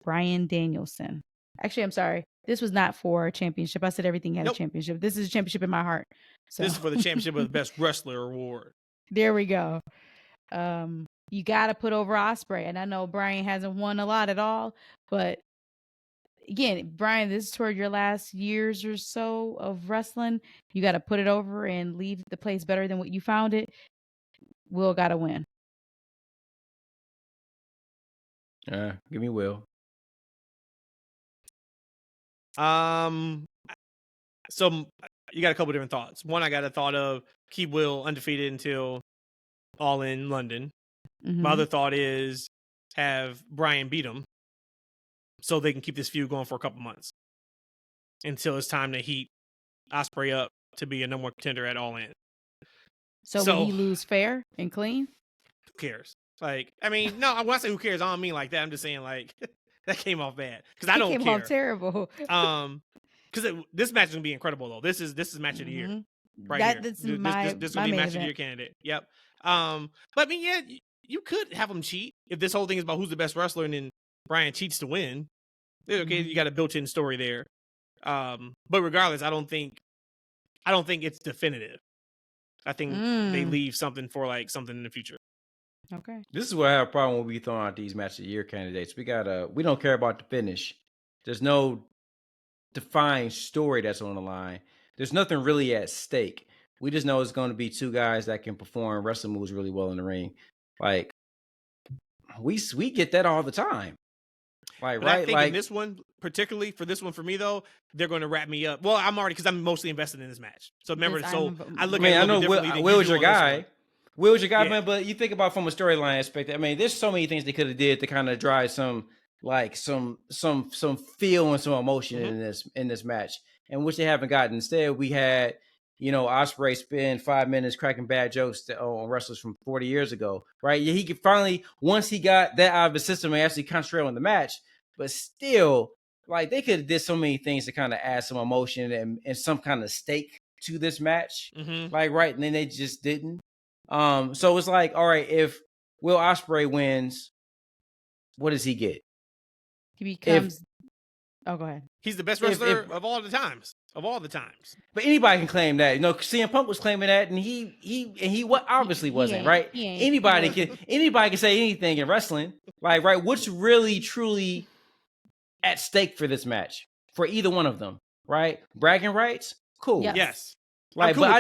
Bryan Danielson. Actually, I'm sorry. This was not for a championship. I said everything had a championship. This is a championship in my heart. So. This is for the championship of the best wrestler award. There we go. You got to put over Ospreay. And I know Bryan hasn't won a lot at all. But again, Bryan, this is toward your last years or so of wrestling. You got to put it over and leave the place better than what you found it. Will got to win. Give me Will. So you got a couple different thoughts. One, I got a thought of keep Will undefeated until All In London. My other thought is have Bryan beat him so they can keep this feud going for a couple months until it's time to heat Ospreay up to be a number one contender at All In. So will he lose fair and clean? Who cares? Like, I mean, no, when I say who cares, I don't mean like that. I'm just saying like that came off bad because I don't care. It came off terrible. Because this match is gonna be incredible though. This is match of the year right here. This will be match of the year candidate. Yep. But I mean, yeah, you could have him cheat if this whole thing is about who's the best wrestler and then Bryan cheats to win. Okay, you got a built-in story there. But regardless, I don't think it's definitive. I think they leave something for like something in the future. Okay. This is where I have a problem when we throwing out these match of the year candidates. We don't care about the finish. There's no defined story that's on the line. There's nothing really at stake. We just know it's going to be two guys that can perform wrestling moves really well in the ring. Like we get that all the time. Like, but I think in this one, particularly for this one for me though, they're going to wrap me up. Well, because I'm mostly invested in this match. So remember, I look at it. I know Will's your guy. Will's your guy, man. But you think about from a storyline aspect. I mean, there's so many things they could have did to kind of drive some feel and some emotion in this match, and which they haven't gotten. Instead, we had Ospreay spend 5 minutes cracking bad jokes on wrestlers from 40 years ago, right? Yeah, he could finally, once he got that out of his system, and actually concentrate on the match. But still, like they could have did so many things to kind of add some emotion and some kind of stake to this match, like right, and then they just didn't. So it's like, all right, if Will Ospreay wins, what does he get? He becomes. Go ahead. He's the best wrestler of all the times. Of all the times. But anybody can claim that. CM Punk was claiming that, and he obviously wasn't, right? Anybody can say anything in wrestling. Like, right, what's really truly at stake for this match? For either one of them, right? Bragging rights? Cool. Yes. Like, but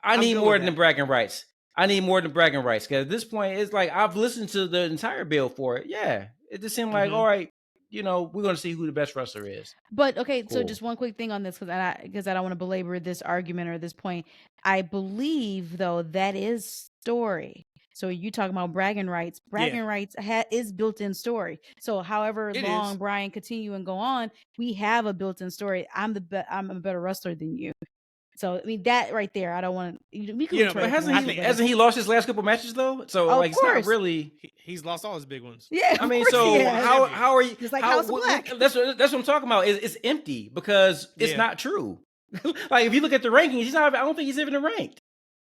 I need more than bragging rights. I need more than bragging rights. Because at this point, it's like I've listened to the entire bill for it. Yeah. It just seemed like, all right, we're going to see who the best wrestler is. But okay, so Cool. just one quick thing on this because I don't want to belabor this argument or this point. I believe though that is story. So you talking about bragging rights? Bragging rights is built-in story. So however long Brian continue and go on, we have a built-in story. I'm a better wrestler than you. So I mean that right there. I don't want to. But hasn't he lost his last couple matches though? So it's not really. He's lost all his big ones. Yeah, I mean, so how are you? Just like House of Black. That's what I'm talking about. It's empty because it's not true. Like if you look at the rankings, I don't think he's even ranked.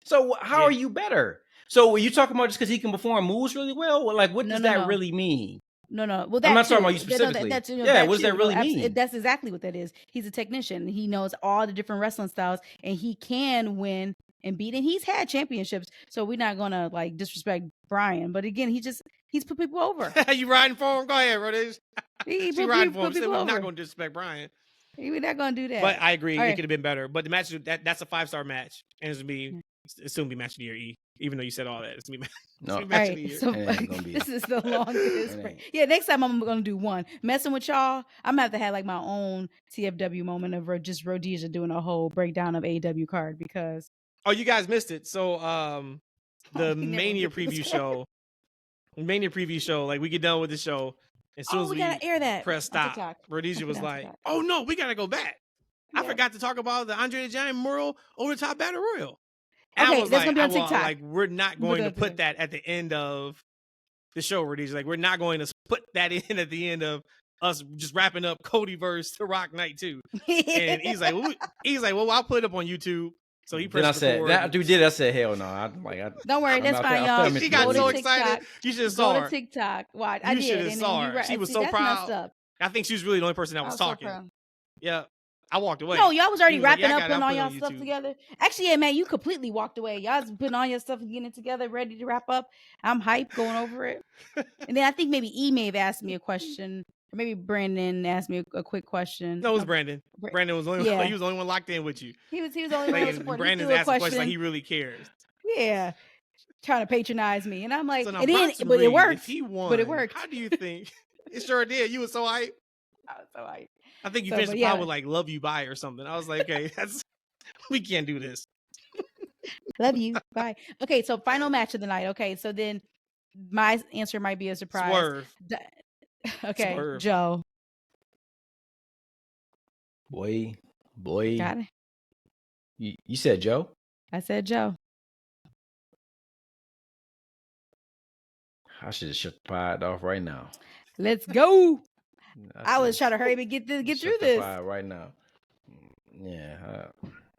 So how are you better? So are you talking about just because he can perform moves really well? Like what does that really mean? No. Well, I'm not talking about you specifically. What does that really mean? That's exactly what that is. He's a technician. He knows all the different wrestling styles, and he can win and beat. And he's had championships, so we're not gonna like disrespect Brian. But again, he's put people over. You riding for him? Go ahead, Rhodesia. He's riding for him. So we're not gonna disrespect Brian. We're not gonna do that. But I agree, it could have been better. But the match that's a 5-star match, and it's soon be match of the year. Even though you said all that, it's gonna be match of the year. So this is the longest. Yeah, next time I'm gonna do one. Messing with y'all, I'm gonna have to have like my own TFW moment of just Rhodesia doing a whole breakdown of AEW card because. Oh, you guys missed it. So the Mania preview show, like we get done with the show. As soon as we gotta air that. Press stop, Rhodesia was like, "Oh no, we gotta go back. I forgot to talk about the Andre the Giant Memorial Over the Top Battle Royal." And okay, I was that's gonna be on TikTok. Like, we're not going to put that at the end of the show, Rhodesia. Like, we're not going to put that in at the end of us just wrapping up Cody versus The Rock Night 2. And he's like, well, I'll put it up on YouTube. So he pressed record. That dude did. I said, hell no. Don't worry, that's fine, y'all. She got so excited. You should have saw her. Go to TikTok. Watch. You should have saw her. She was so proud. I think she was really the only person that was talking. Yeah. I walked away. No, y'all was already wrapping up, putting all y'all stuff together. Actually, yeah, man, you completely walked away. Y'all was putting all your stuff and getting it together, ready to wrap up. I'm hyped going over it. And then I think maybe E may have asked me a question. Or maybe Brandon asked me a quick question. No, it was Brandon. Brandon was the only one. He was the only one locked in with you. He was the only one that was Brandon's asked a question like he really cares. Yeah. Trying to patronize me. And I'm like, so but it worked. If he won, but it worked. How do you think? It sure did. You were so hyped. I was so hyped. I think you finished the pod with like "Love You Bye" or something. I was like, okay, we can't do this. Love you. Bye. Okay, so final match of the night. Okay, so then my answer might be a surprise. Swerve. Okay, Swerve. Joe. Boy. Got it. You said Joe? I said Joe. I should have shut the pod off right now. Let's go. I was trying to hurry and get through this right now. Yeah,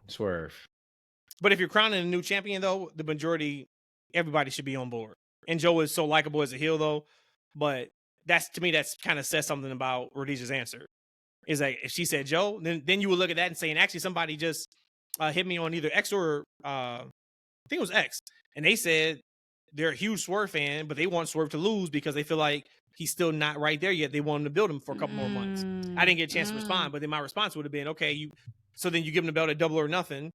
Swerve. But if you're crowning a new champion, though, the majority, everybody should be on board. And Joe is so likable as a heel, though. But that's kind of says something about Rhodesia's answer. Is that if she said Joe, then you would look at that and say, and actually somebody just hit me on either X or I think it was X, and they said they're a huge Swerve fan, but they want Swerve to lose because they feel like he's still not right there yet. They want him to build him for a couple more months. I didn't get a chance to respond, but then my response would have been, okay, so then you give him the belt at Double or Nothing,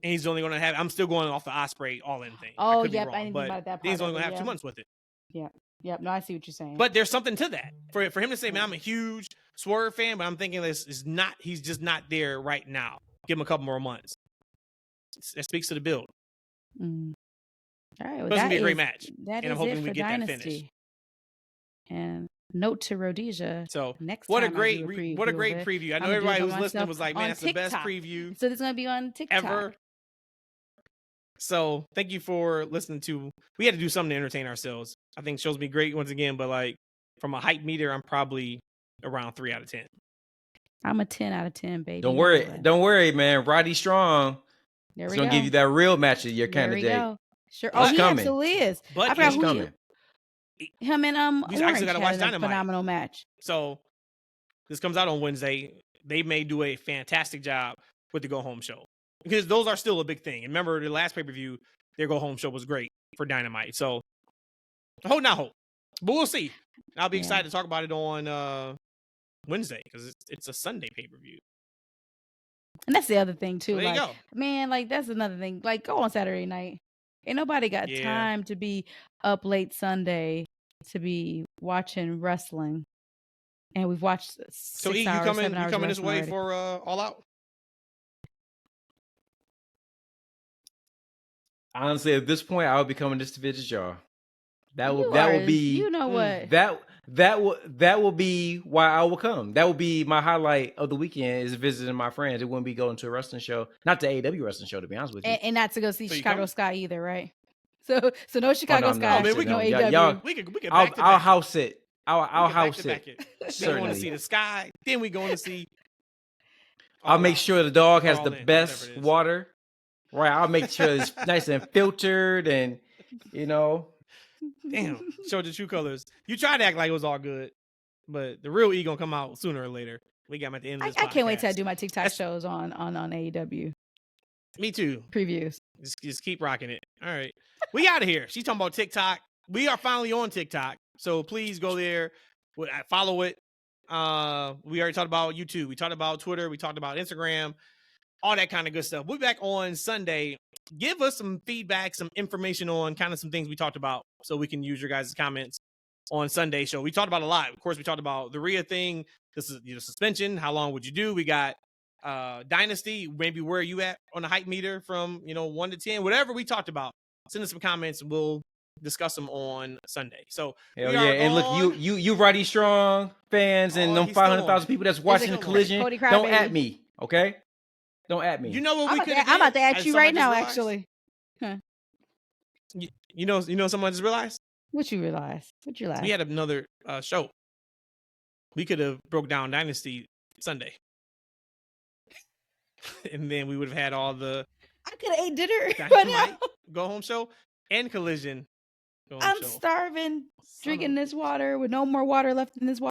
and he's only going to have, I'm still going off the Ospreay all-in thing. Oh, yep, I didn't think about that part. He's only going to have 2 months with it. Yep, no, I see what you're saying. But there's something to that. For him to say, man, I'm a huge Swerve fan, but I'm thinking he's just not there right now. Give him a couple more months. That speaks to the build. All right, well, it's going to be a great match. And I'm hoping we get Dynasty. that finished. And note to Rhodesia. So next what time a great preview. I know everybody who's listening was like, man, that's the best preview. So this is gonna be on TikTok ever. So thank you for listening to. We had to do something to entertain ourselves. I think shows be great once again, but like from a hype meter, I'm probably around 3 out of 10. I'm a 10 out of 10, baby. Don't worry, man. Roddy Strong. There we He's gonna give you that real match of your candidate. There we go. Sure. Oh, he absolutely is. But he's coming. Him and Orange actually got to watch Dynamite. Phenomenal match. So this comes out on Wednesday. They may do a fantastic job with the go home show because those are still a big thing. And remember, the last pay per view, their go home show was great for Dynamite. So hope, but we'll see. I'll be excited to talk about it on Wednesday because it's a Sunday pay per view. And that's the other thing too. So there you go. Man, like that's another thing. Like go on Saturday night. Ain't nobody got time to be up late Sunday to be watching wrestling. And we've watched So 6 E, hours, you 7 hours coming of this way wrestling for All Out? Honestly, at this point, I would be coming just to visit y'all. That already. will be You know what? that will be why I will come. That will be my highlight of the weekend is visiting my friends. It wouldn't be going to a wrestling show, not the AEW wrestling show, to be honest with you. And not to go see So you Chicago coming? Sky either, right? So no Chicago no, Sky, Oh, man, we no can- AEW. y'all- We could I'll back to back. house it. I'll house it. Then we want to Certainly. see the Sky. Then we going to see. I'll All make Out. sure the dog Or has All the In, whatever best it is. water. Right. I'll make sure it's nice and filtered and Damn, showed the true colors. You tried to act like it was all good, but the real E gonna come out sooner or later. We got him at the end of this I can't wait till I podcast. do my TikTok shows on AEW Me too. previews. Just keep rocking it. All right. We out of here. She's talking about TikTok. We are finally on TikTok. So please go there. Follow it. We already talked about YouTube. We talked about Twitter. We talked about Instagram. All that kind of good stuff. We'll be back on Sunday. Give us some feedback, some information on kind of some things we talked about so we can use your guys' comments on Sunday show. We talked about a lot. Of course, we talked about the Rhea thing. This is suspension. How long would you do? We got Dynasty. Maybe where are you at on the hype meter from 1 to 10? Whatever we talked about. Send us some comments and we'll discuss them on Sunday. So hell yeah. And look, you Roddy Strong fans and them he's still 500,000 on. people that's watching the Cody collision, Cody don't Crybaby. at me, okay? Don't at me. You know what we could I'm about to ask you right now, actually. You know someone just realized? What you realize? We had another show. We could have broke down Dynasty Sunday. And then we would have had all the I could have ate dinner right now. Dynamite Go Home show and Collision Go Home I'm show. starving, drinking this water with no more water left in this water.